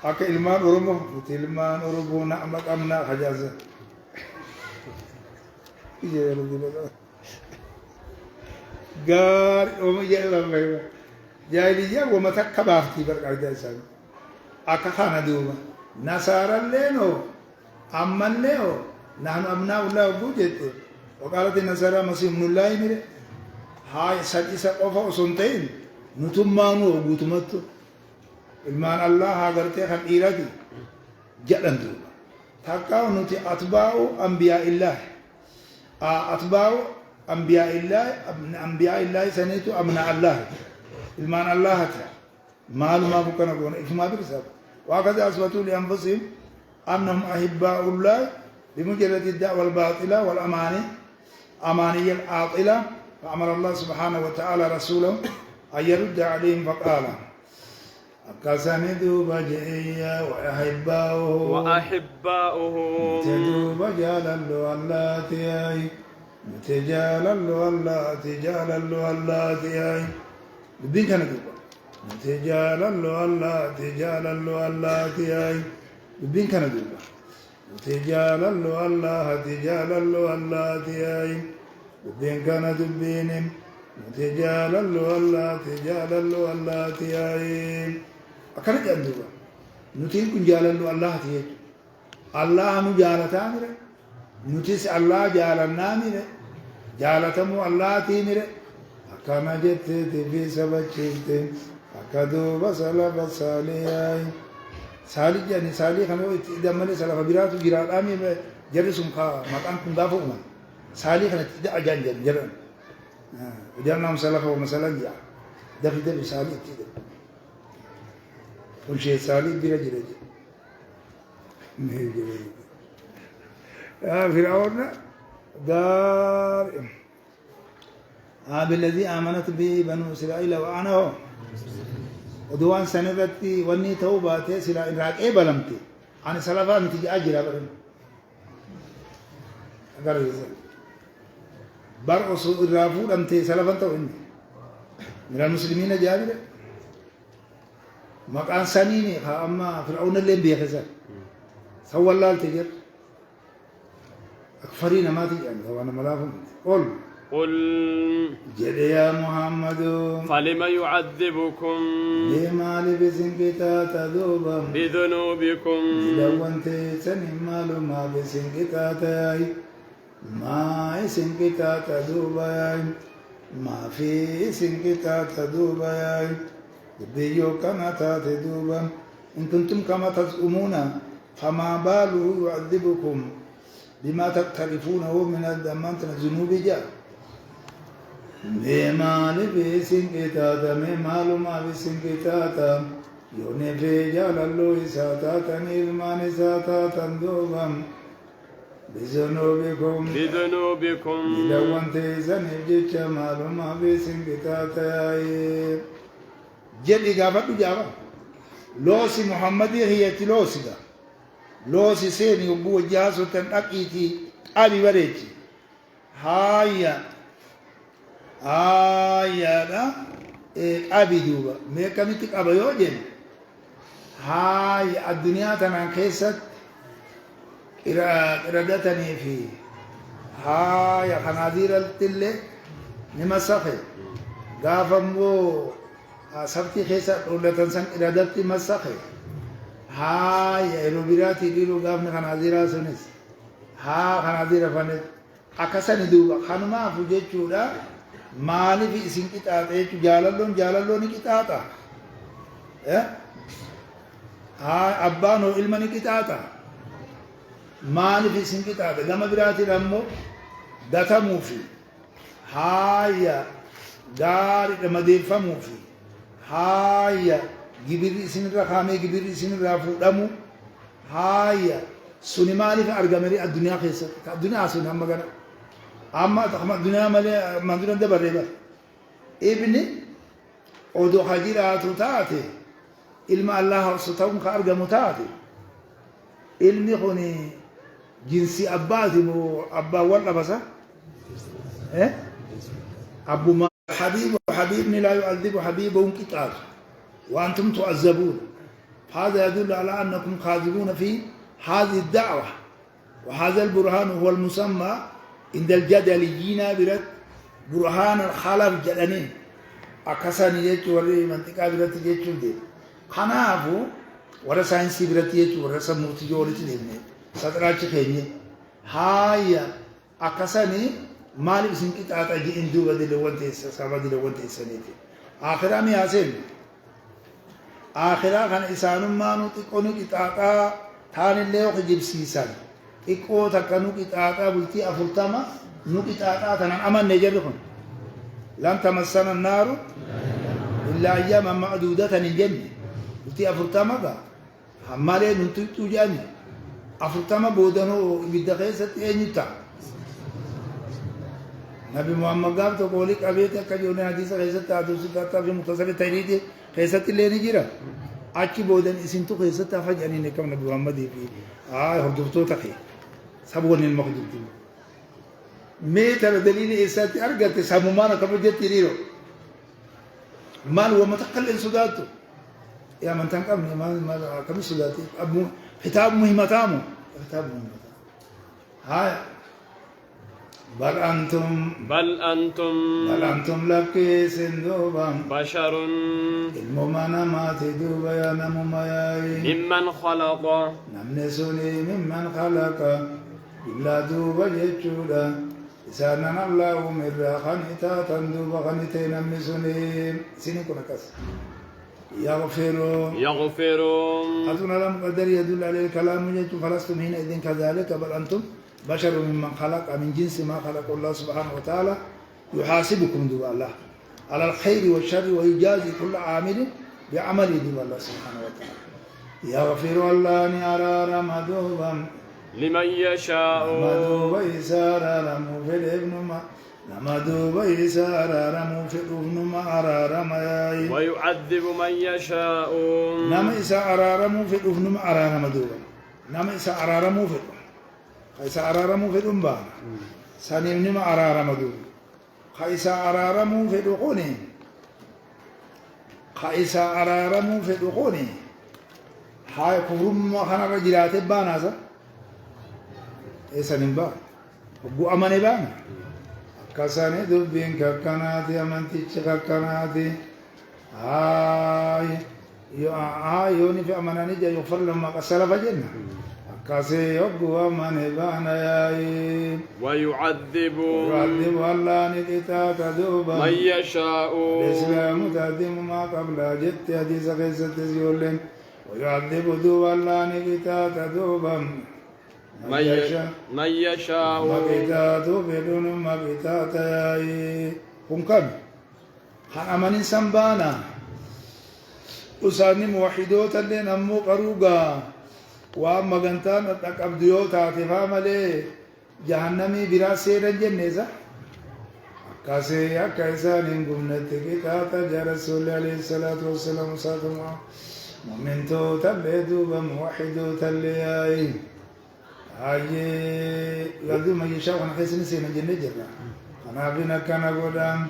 [SPEAKER 2] أك إلمان أورمو إلمان أورمو نعمك أمنا حجازة إيه يا رجل غار أم يلا ما جاهلية وما تكبرتي بركة جالسان أك خانا دوما نصارى لينو أمن لينو نحن أبناء الله وجدت وقالت النصارى مسيح من الله مره هاي سجى أوفا سنتين نتمانو وغوتمتو إلمان الله هاغرتي خل إيرادي جلندو تاكاو نتي أتباعو أنبياء الله أتباعو أنبياء الله سنيتو أبناء الله المان الله تعالى مال ما بكنا قونا إثما برساب وهكذا أثبتوا لأنفسهم أنهم أحباء الله بمجرد الدعوة الباطلة والأماني أمانية العاطلة فأمر الله سبحانه وتعالى رسوله أن يرد عليهم فقال كسندوا بجئيا
[SPEAKER 1] وأحباؤه
[SPEAKER 2] تدوب جاللو اللاتي متجاللو اللاتي بدين كان دوبا متجاللو اللاتي بدين كان دوبا متجاللو اللاتي بدين كان دبينم متجاللو اللاتي أكنت أندوبا نتين كن جاللو اللاتي الله مجالتا مره نتيس الله جالنا مره جالتمو الله تيمره أكنا جت في سبب شيء أكدو بسلا بسالي سالي جاني سالي خنو إذا مالي سلا خبيرات وجرال أمي جرسون خا مكان كن دافو من سالي خنا تدا أجان جرن وجرنا مسلا فو مسلا جا دفي دفي سالي تدا كل شيء سالي بيرا جرج فرعون دار بالذي آمنت به بنو إسرائيل وأنا هو ودوان سندتي وني توباتي سلا إراك بلمتي أنا سلفا نتيجة أجرا برن أقول لك برأس الرافو أنت سلفا تو إني من المسلمين جابر مكان سنيني أما فرعون اللي بيخزر سوى الله التجر أكفرين ما تجي وأنا ملافهم
[SPEAKER 1] قل
[SPEAKER 2] جل يا محمد
[SPEAKER 1] فلم يعذبكم
[SPEAKER 2] لما لبسن كتا تذوبا
[SPEAKER 1] بذنوبكم
[SPEAKER 2] لو أنت سنمال ما بسن كتا تاي ما سن كتا تذوبا ما في سن كتا تذوبا بيو كما تذوبا إن كنتم كما تزعمون فما باله يعذبكم بما تقترفونه من الذنوب جاء مال بسن كتاتا مال ما بسن كتاتا يوني في جالالو إساتاتا نيلمان إساتاتا دوبا بذنوبكم لو أنت زنب جيتش مال ما بسن كتاتا جل إجابة جابا لوسي محمد هي تلوسي دا لوسي سيني وبو جاسو تنقيتي أبي بريتي هايا دا أبي دوبا ميكاميتك أبا يوجن هاي الدنيا تنان كيست إرادتني في هاي خنازير التلة نمسخي غافمو سبتي خيسة أولتن سن إرادتي مسخي هاي إلوبيراتي ديرو غافن خنازيرا سنس ها خنازيرا فنس أكسن دوبا خنما فجيتشودا maaliif isin qixaaxe jechuun jaalalloon ni qixaaxa abbaan hoo ilma ni qixaaxa maaliif isin qixaaxe gama biraatiin ammoo datamuufi haaya gaariidha madeeffamuufi haaya gibirri isinirra kaamee gibirri isinirraa fuudhamu haaya suni maaliif argamanii addunyaa keessatti addunyaa sun hamma gana أما الدنيا مالي ما دون دبر ربا ابني أودو حجيرات تاتي علم الله سطعون خارج متاتي علمي خوني جنسي أباتي مو أبا ولا بس أبو ما حبيبني لا يعذب حبيبه كتاب وأنتم تعذبون هذا يدل على أنكم خاذبون في هذه الدعوة وهذا البرهان هو المسمى عند الجدليين برد برهان الخلف جدنين أكساني يجو وري منطقة برد يجو دي خنافو ورا ساينسي برد يجو ورا سموتي جولي تلمي ستراجي خيني هاي أكساني مالي بسنكي تاتا جي اندو بدي لون تيسا سابا دي لون تيسا نيتي آخرا مي آسين آخرا خان إسانو مانو تقونو كي تاتا تاني الليو خجيب سيسان إكو تكنو كي تاتا بلتي أفلتما نقطة أنا أمن نجرهم لن تمسنا النار إلا أياما معدودة الجنة قلت أفرتما حمالي ننتو جاني أفرتما بودنو بدقيسة أنيتا نبي محمد قال تقولي كبيرة كجوني حديث خيسة تعدوس كتاب في مختصر تريد خيسة اللي نجرا أكيد بودن إسنتو خيسة تفاجأ أني نكمل نبي محمد في هردوتو تخي سبون المخدوم ميتر دليل إسات أرجعت سامومانا كبرجت تريرو مال ومتقل السوداتو يا من تنقم ما كم السوداتي أبو كتاب مهمتامو كتاب مهمتامو هاي بل أنتم لك سندوبا
[SPEAKER 1] بشر
[SPEAKER 2] الممانا ما تدوبا يا نموماياي
[SPEAKER 1] ممن خلق
[SPEAKER 2] نمنسوني ممن خلق إلا دوبا جيتشودا إسانا الله مرا خانتا تندوبا خانتا نمنسوني سيني كونكاس يغفر أتونا لم قدر يدل عليه الكلام يجب فلستم هنا إذن كذلك بل أنتم بشر ممن خلق من جنس ما خلق الله سبحانه وتعالى يحاسبكم دو الله على الخير والشر ويجازي كل عامل بعمله دو الله سبحانه وتعالى يغفر الله نعرار مدوبا
[SPEAKER 1] لمن يشاء
[SPEAKER 2] مدوبا يسارا رمو في الابن ما مدوبا يسارا رمو في الابن ما عرار مياي
[SPEAKER 1] ويعذب من يشاء
[SPEAKER 2] نما إسا عرارمو في الابن ما عرار مدوبا نما إسا عرارمو في الابن خيسا عرارمو في الأمبان سانيم نما عرارمو خيسا عرارمو في الأخوني خيسا عرارمو في الأخوني هاي كورم خنا رجلات بانا سا إيسا نمبا وبو أماني بانا كساني دبين ككناتي أمانتي ككناتي هاي يوني في أماناني جا يغفر لما قسل فجنة كاسي يبقوا من بانا ياي
[SPEAKER 1] ويعذب
[SPEAKER 2] الله نكتا تدوبا
[SPEAKER 1] من يشاء
[SPEAKER 2] الإسلام تهدم ما قبل جت حديث قصة زيولين ويعذب دو الله نكتا تدوبا
[SPEAKER 1] من يشاء
[SPEAKER 2] مكتا تبدون مكتا تياي هم كم خان أمانين سنبانا أساني موحدوتا لنمو قروقا وأما قنتان أبديو تاتفا ملي جهنمي برا سيرا جنيزا كاسي كيسان قمنت كتاتا جا رسول عليه الصلاة والسلام ساتما مؤمنتو تبدو بموحدو تلياي هاي يردو ما يشاء ونحيس نسينا جنة جرا أنا بنا كان قدام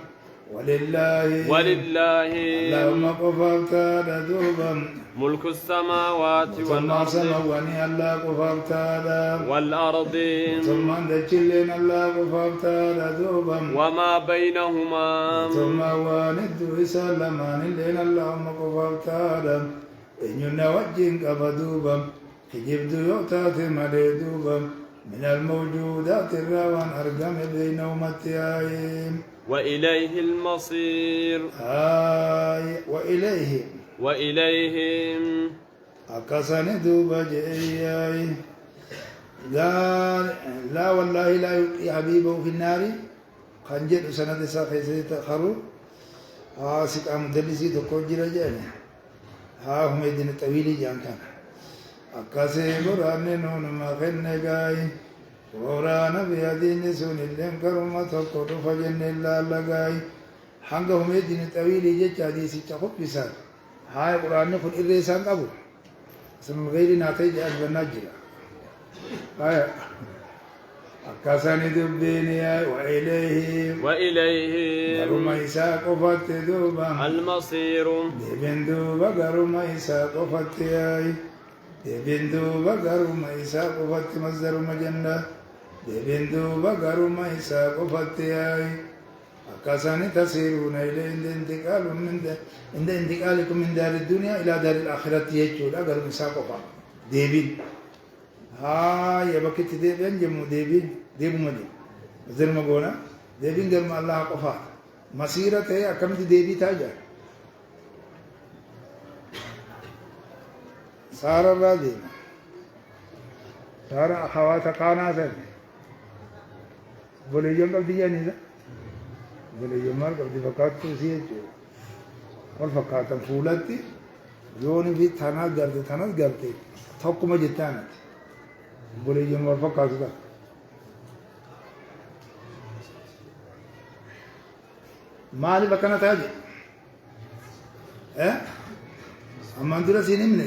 [SPEAKER 2] ولله اللهم قفلتا دوبا
[SPEAKER 1] ملك السماوات والأرض
[SPEAKER 2] سمواني الله قفلتا
[SPEAKER 1] والأرض
[SPEAKER 2] ثم دجلين الله قفلتا دوبا
[SPEAKER 1] وما بينهما
[SPEAKER 2] ثم واند وسلمان لين اللهم قفلتا إن ينوجين قفدوبا حجب ديوتات مديدوبا من الموجودات الروان أرقم بينهم التيايم
[SPEAKER 1] وإليه المصير وإليهم
[SPEAKER 2] أكسن دوبا جئياي قال لا والله لا يلقي حبيبه في النار خنجر سنة ساقي تخرو سكا مدلسي تقول جرجاني هم يدين طويل جان كان أكسي قرآن نون ما خنقاي ورانا بيدين سون اللين كرمة تقول فجن الله لقاي حنقهم يدين طويل جيش حديثي تخب بسان هاي قرآن نقول إرسان قبل سن غير ناتج أجبنا جرا هاي أكاساني دبيني وإليه قرما إساق فت دوبا
[SPEAKER 1] المصير
[SPEAKER 2] دبن دوبا قرما إساق فت دبن دوبا قرما إساق فت مصدر مجنة دبن دوبا قرما إساق فت أكاساني تسيرون إلى عند انتقالكم من دار الدنيا إلى دار الآخرة يجول أقل مساقفا ديبين يا بكت ديبين جمو ديبو مدين زر مقونا ديبين قرم الله قفا مسيرة هي أكمل ديبي تاجا سار الرادين سار أخوات قانا سر Obboleeyyan qabdi jedhaniidha. Obboleeyyan maal qabdi fakkaattuu isii jechuudha. Wal fakkaatan fuulatti yooni fi tanas garte tokkuma jettaanati. Obboleeyyan wal fakkaatu ta'a. Maaliif akkana ta'a jedhe? Ammaan dura siin himne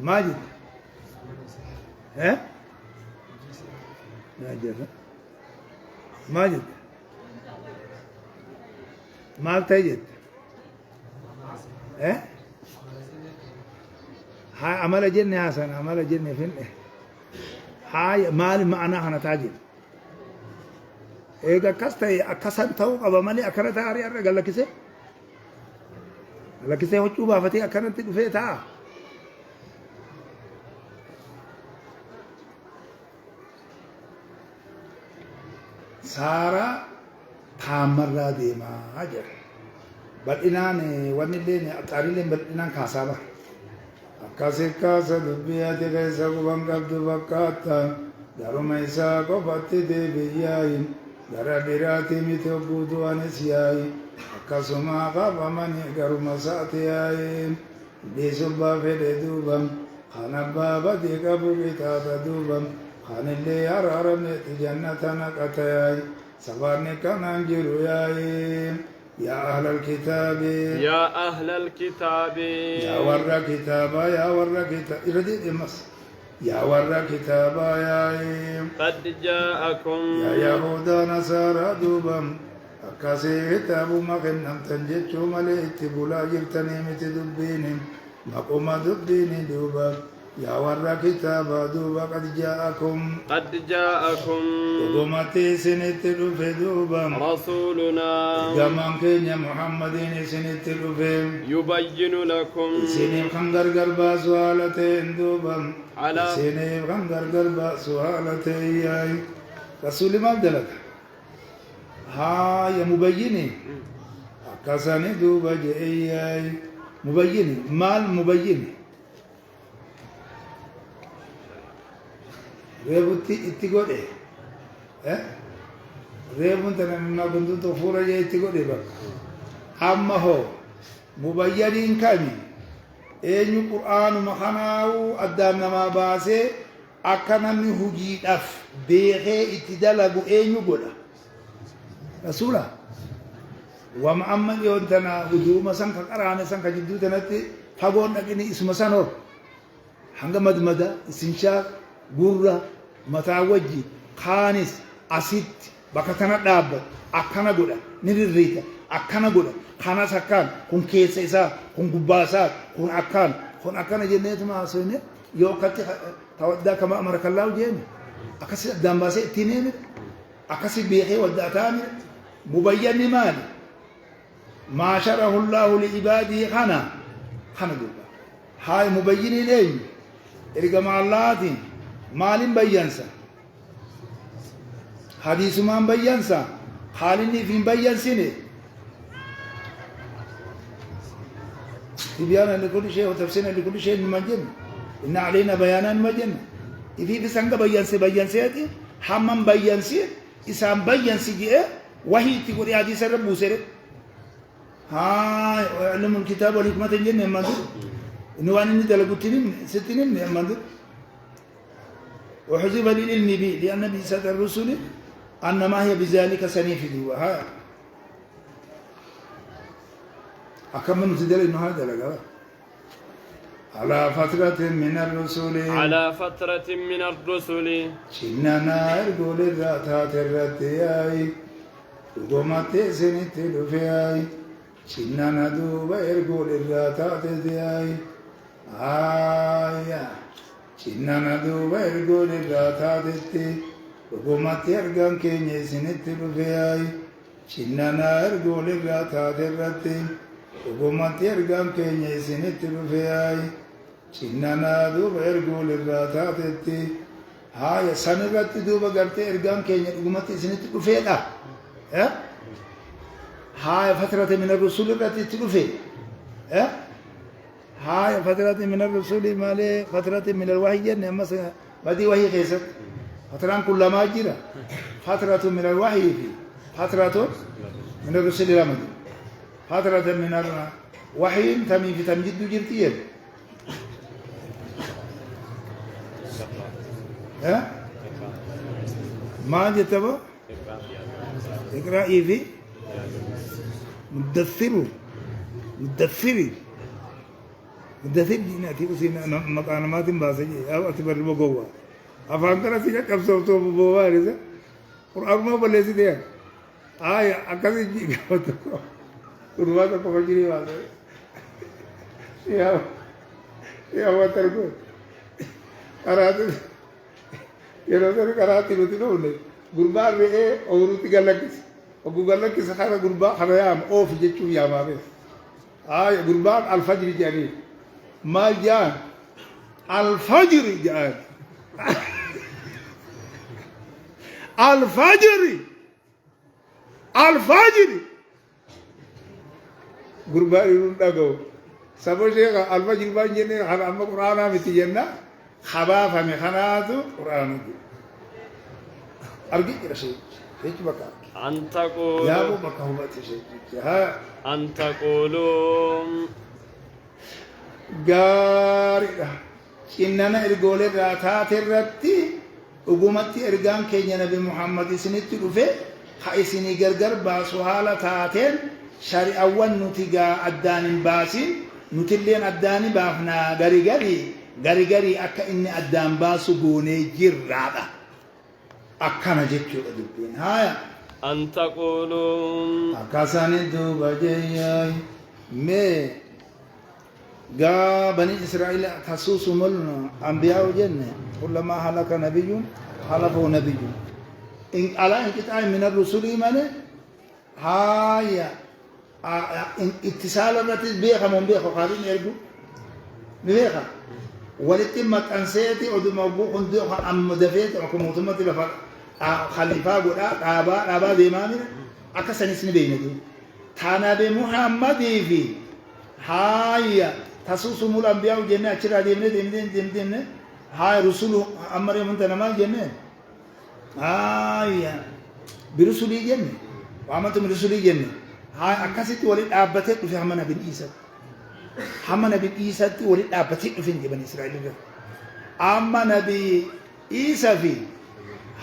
[SPEAKER 2] maal jedhe? Yaa jirra. Maal jette? Maal ta'e jette? Haa amala jenne haasan amala jenne finne. Haa maali ma'anaa kana ta'a jedhe? Eega akkas ta'e akkasan ta'uu qaba malee akkana ta'a har'a gallakkisee? Gallakkisee huccuu baafatee akkanatti dhufee ta'a. Saara taammarraa deemaa jira. Bal'inaan wanni illee axaariileen bal'inaan kaasaa ba'a. Akkasii kaasa dubbii ati keessa quban qabdu fakkaata. Garuma isaa qofatti deebiyyaayi. Gara biraatti miti obbuutu anis yaayi. Akkasuma qabamanii garuma isaati yaayi. Dhiisubbaa fedhe duubam. Kan abbaa badii qabu bitaata duubam. Kanillee araaramneeti jannata naqatayaay sabaanni kanaan jiru yaa'ee yaa ahlal kitaabii
[SPEAKER 1] يا أهل الكتاب
[SPEAKER 2] yaa warra kitaabaa yaa warra kitaabaa irra deemas yaa warra kitaabaa yaa'ee
[SPEAKER 1] قد جاءكم
[SPEAKER 2] yaa yahudaa nasaaraa duubam akkasii kitaabuma kennamtan jechuu malee itti bulaa jirtanii miti dubbiini maquma dubbiini duubam يا ورا كتابا دوبا قد جاءكم وقمتي سنت دوبا
[SPEAKER 1] رسولنا
[SPEAKER 2] جمان كينيا محمد سنت
[SPEAKER 1] يبين لكم
[SPEAKER 2] سنين خنجر قربا سوالتين دوبا
[SPEAKER 1] على
[SPEAKER 2] سنين خنجر قربا سوالتين رسول ما بدلك ها يا مبيني أكساني دوبا جئي مبيني مال مبيني reebutti itti godhe reebun tana mimmaa guntuun fuula jee itti godhe bakka amma hoo mubayyaniin kami eenyu qur'aanuma kanaawu addaan namaa baasee akka namni hujiidhaaf beekee itti dalagu eenyu godha rasuula wama amma dhiyoon tana hujuuma san ka qaraane san ka jidduu tanatti fagoon dhaqini isuma san hor hanga madmada isinshaaq gurra mataa wajji kaanis asitti bakka tana dhaabbat akkana godha ni rirriita akkana godha kanas akkaan kun keessa isaa kun gubbaa isaa kun akkana jenneetuma haasofne yoo akkatti tawaddaa kama amara kallaahu jeeme akkasi addaan baasee ittiin heemire akkasi beekee waddaa taa'amire mubayyanni maali maa sharahu llaahu liibaadihi kana duuba haay mubayyiniin eenyu ergama allahaatiin maalin bayyansa hadiisumaan bayyansa haalinni ifin bayyansine tibyana likulli shay wa tafsina likulli shay man janna inna alayna bayanan ma janna ifi bisanga bayyanseeti hamman bayyansi isaan bayyansi jee wahii itti godhe hadiisa irra buusere haa ilmul kitaaba wal hikmata jenne mandur inni waan inni dalaguttiin sittin himne mandur وحذف للعلم به لأن بيسات الرسل أن ما هي بذلك سنيف ها أكمل نتدل إنه هذا لقى على فترة من الرسل شننا يقول الراتات الرتياي وقمت سنت الفياي شننا دوب يقول الراتات الرتياي Cinnana duuba ergoon irraa taatetti dhugumatti argaan keenya isinitti dhufeeyaay cinnana ergoon irraa taate irratti dhugumatti argaan keenya isinitti dhufeeyaay cinnana duuba ergoon irraa taatetti haaya san irratti duuba gartee ergaan keenya dhugumatti isinitti dhufeedha haaya fatrate min ar-rusul irratti itti dhufe هاي فترة من الرسول مالي فترة من الوحي جنة مثلا بدي وحي خيست فتران كلما جرى فترة من الوحي في فترة من الرسل رمض فترة من الوحي تمي في تمجد جرتيه ها ما جتبه اقرأ في مدثر ديناتي وسينا مكان ما تنباسي أو أتبر بقوة أفهم كنا سيجا كبسوا تو بقوة رزا قرآن ما بلسي ده آية أكاسي جيجا وتو قرآن تو كفجري واله يا وتركو كراتي يروتر كراتي لوتي نونه قربان رئي أوروتي قالكيس وقالكيس خير قربان خريام أو في جتشو يا مامي آية قربان الفجر جاني ما جاء الفجر جاء الفجر قربان يرون سبو شيخ الفجر بان جنة خلا أما قرآن متي جنة خباف هم خناتو قرآن أرجع رشيد هيك بكا
[SPEAKER 1] أن تقولوا
[SPEAKER 2] يا أبو بكا هو بتشيد ها
[SPEAKER 1] أن تقولوا
[SPEAKER 2] gaariidha innana ergoolee taate irratti dhugumatti ergaan keenya nabi Muhammad isinitti dhufe ha isinii gargar baasu haala taateen shari'awwan nuti gaa addaan hin baasin nutilleen addaan baafnaa gari akka inni addaan baasu goonee jirraadha akkana jechuudha dubbiin haya
[SPEAKER 1] أن تقولوا
[SPEAKER 2] akkasanii duuba jeeyyaay mee قا بني إسرائيل تسوسهم الأنبياء وجنة كلما هلك نبي خلفه نبي إن على انقطاع من الرسل من هاي اتصال الرتب بيخا من بيخا قالين يرجو بيخا ولتمت أنسيتي أدو موضوع ديخا أم دفيت أكون مطمئة لفا خليفة قد أبا ديماني أكسن اسم بينتي تانا بمحمد في هاي تسوسهم الأنبياء وجنة أشرا ديمنا هاي رسول أمر من تنمال جنة هاي برسولي جنة وعمتم رسولي جنة هاي أكاسيت ولد أبتت في حمنا بن إيسا ولد أبتت في بني إسرائيل أما نبي إيسا في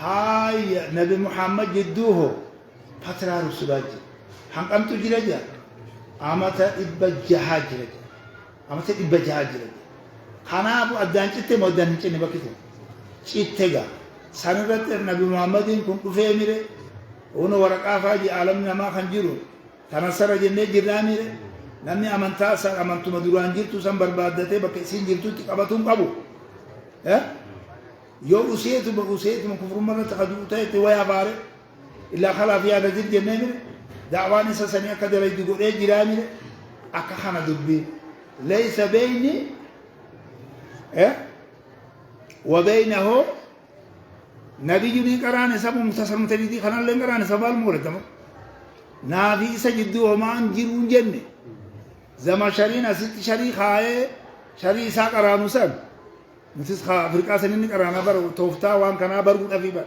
[SPEAKER 2] هاي نبي محمد جدوه فترة رسولاج حقمت جرجا أمتا إبجها جرجا أمتا إبجها جرجا خانا أبو أدان چته مودان چني بكتو چتهغا سنرت نبي محمد كن كفيمره ونو ورقا فاجي عالمنا ما خنجرو تنصر جنة جراميره نمني أمانتا سر أمانتو مدوران جرتو سن بربادته بكسين جرتو تقبتهم قبو يو أسيتو بأسيتو من كفر مرة تخدوته تويا باره إلا خلا في هذا الجنة مره دعواني سسنيا كدر يدقوا إيه جرامي أكخنا دبي ليس بيني وبينه نبي جوني كرانة سبب متصل متريدي خنا لين كرانة سبال مولد تمام نافي سجدوا ما أنجرون جنة زما شرينا ست شري خاء شري ساق كرانو سب مثل خا أفريقيا سنين كرانا بر توفتا وان كنا برغوت أفي بر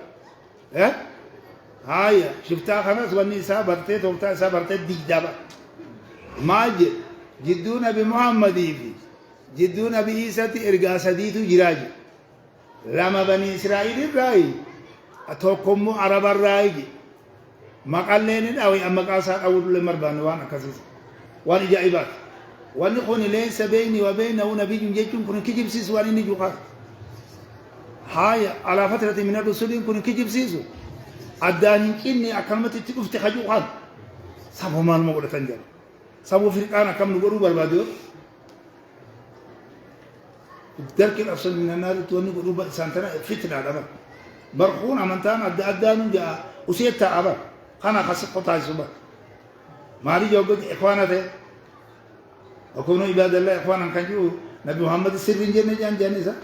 [SPEAKER 2] هاي شفتا خلاص وني سا برتة توفتا سا برتة ديك دابا ماج جدون أبي محمد في جدون أبي عيسى إرجع سديتو جراج لما بني إسرائيل راي أتوكم عرب الراي ما قال لين أو أما قاسا أو لمربان وانا كسيس وانا جايبات وانا خوني ليس بيني وبينه نبي جيتون كن كجيب سيس وانا نجوخا هاي على فترة من الرسول كن كجيب سيسو أداني إني أكلمت تكفت خجوخا سبوا ما المقولة تنجر سبوا فريقانا كم نقولوا بالبادور درك الأفضل من النار توني قلوب سانتنا فتنة على برخون أمانتان أدانون جاء وسيت أبا خنا خسق قطع سبا ماري جوجد إخوانا ته أكونوا عباد الله إخوانا كنجو نبي محمد السرين جنة جانسا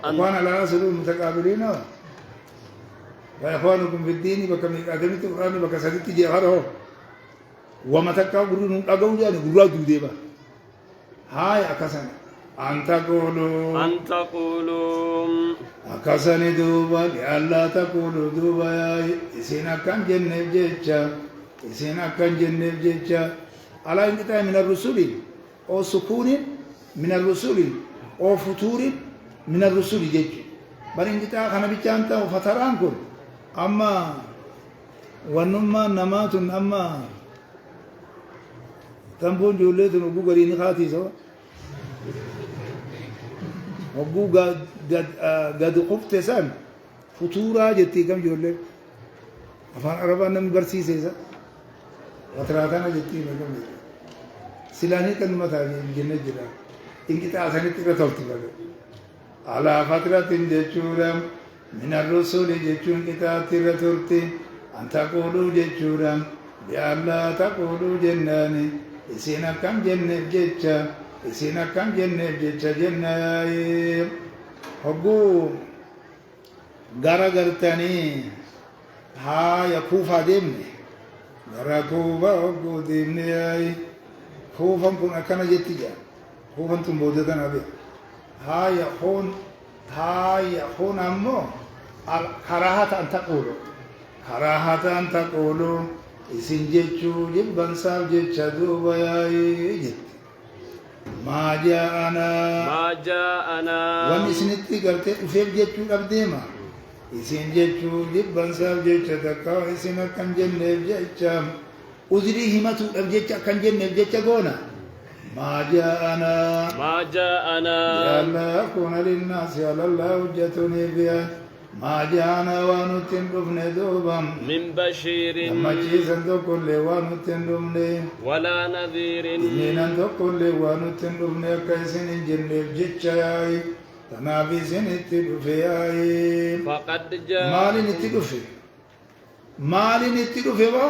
[SPEAKER 2] إخوانا لا نسلوا متقابلين وإخوانكم في الدين بكم أدمت القرآن بكسرت جهره وما تكاو غرون أقول جاني غرا دوديبا هاي أكاسنا أن تقولوا
[SPEAKER 1] أن تقولوا
[SPEAKER 2] أكسني دوبا لألا تقولوا دوبا يا إسينا كان جنب جيتشا إسينا كان جنب جيتشا على انقطاع من الرسول أو سكون من الرسول أو فتور من الرسول جيتشا بل انقطاع خنا بيتشانتا وفتران كل أما ونما نمات أما تنبون جولت نبو قريني خاتي سوا نبو قد قفت سان فتورا جتي كم جولت أفان عربا نم برسي سيسا وتراتانا جتي مكم جتي سلاني كن متاجي جنة جدا إنك تأساني تكرا تولتي بلو على فترة جتشورا من الرسول جتشون كتاب تكرا تولتي أن تقولوا جتشورا بألا تقولوا جناني إسينا كم جنة جتشا إسينا كم جنة جتشا جنة هقو غارا غرتاني ها يكوفا ديمني غارا كوفا هقو ديمني كوفا كون أكنا جتجا كوفا تنبودتان أبي ها يخون أمو كراهة أن تقولوا كراهة أن تقولوا إسين جتشو جبان ساب جتشا دوبا جت ما جاءنا وان إسنتي قلتي أفير جتشو الأبديما إسين جتشو جبان ساب جتشا تكاو إسينا كان جنب جتشا أذري همتو أبجتشا كان جنب جتشا قونا ما جاءنا يلا يكون للناس على الله حجة بها ما جاءنا ونتن رفن دوبا
[SPEAKER 1] من بشير
[SPEAKER 2] لما جيسا تقول لي ونتن رفن
[SPEAKER 1] ولا نذير
[SPEAKER 2] إننا تقول لي ونتن رفن كيسن جنب جتشاي تنابي سنتدفي
[SPEAKER 1] فقد جاء
[SPEAKER 2] مالي نتدفي با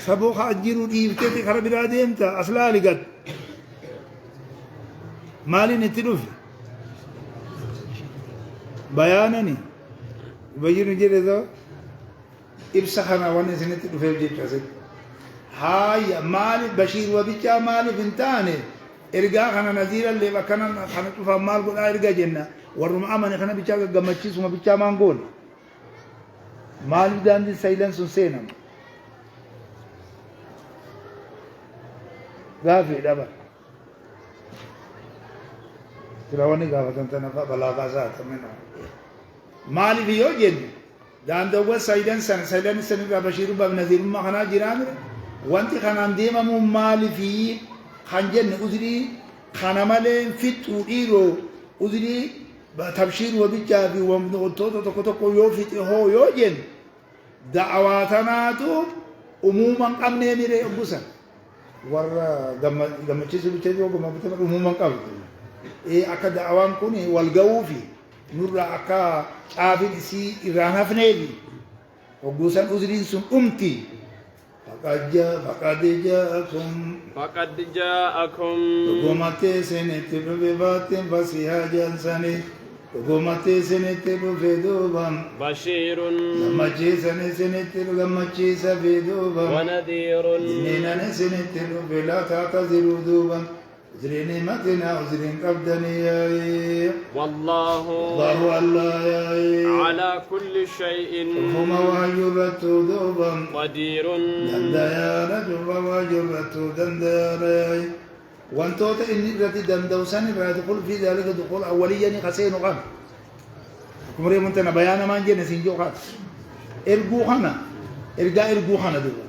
[SPEAKER 2] سبوخ أجيرو ديبتتي خرب راديمتا أصلا لقد مالي نتدفي بيانني يبين جريدو إبسخنا وانا سنتي دفيف جيتشاسك هاي مال بشير وبيتشا مال بنتاني إرجع خنا نزيرا اللي بكنا خنا تفهم مال قول إرجع جنة ورم أماني خنا بيتشا جمتشي سما بيتشا مانقول مال داندي سايلنس سينام غافي دابا تلاواني غافتن تنفع بلاغا ساعة منه مالي في يوجد دان دوّا سايدن سن بشير باب نذير ما خنا جيران وانت خنا ديما مو مالي في خنجن أدري خنا مالي فيت وديرو أدري تبشير وبيجا في ومنوتو تو يوفيت هو يوجد دعواتنا تو عموما قمنا ميري أبوسا ورا جم تشيسو بيجا وجم بتنا عموما قم أكا دعوان كوني والجوفي نورا أكا عابد سي إيرانا فنيبي وجوسان أزرين سن أمتي فقد جاءكم تقومتي سنة ببات فسيها جنساني تقومتي سنة بفيدوبا
[SPEAKER 1] بشير
[SPEAKER 2] لما سنة لما سفيدوبا
[SPEAKER 1] ونذير
[SPEAKER 2] إننا سنة بلا تعتذروا دوبا أزرين متنا أزرين قبدني يا
[SPEAKER 1] والله
[SPEAKER 2] الله يا
[SPEAKER 1] على كل شيء
[SPEAKER 2] فما واجرت دوبا
[SPEAKER 1] قدير
[SPEAKER 2] دنديانا جوا واجرت دنديانا وانتوت إني رتي دندوسان دخول في ذلك دخول أوليا خسين وقام كمري منتنا بيانا ما نجي نسينجو خات إرجو خنا دو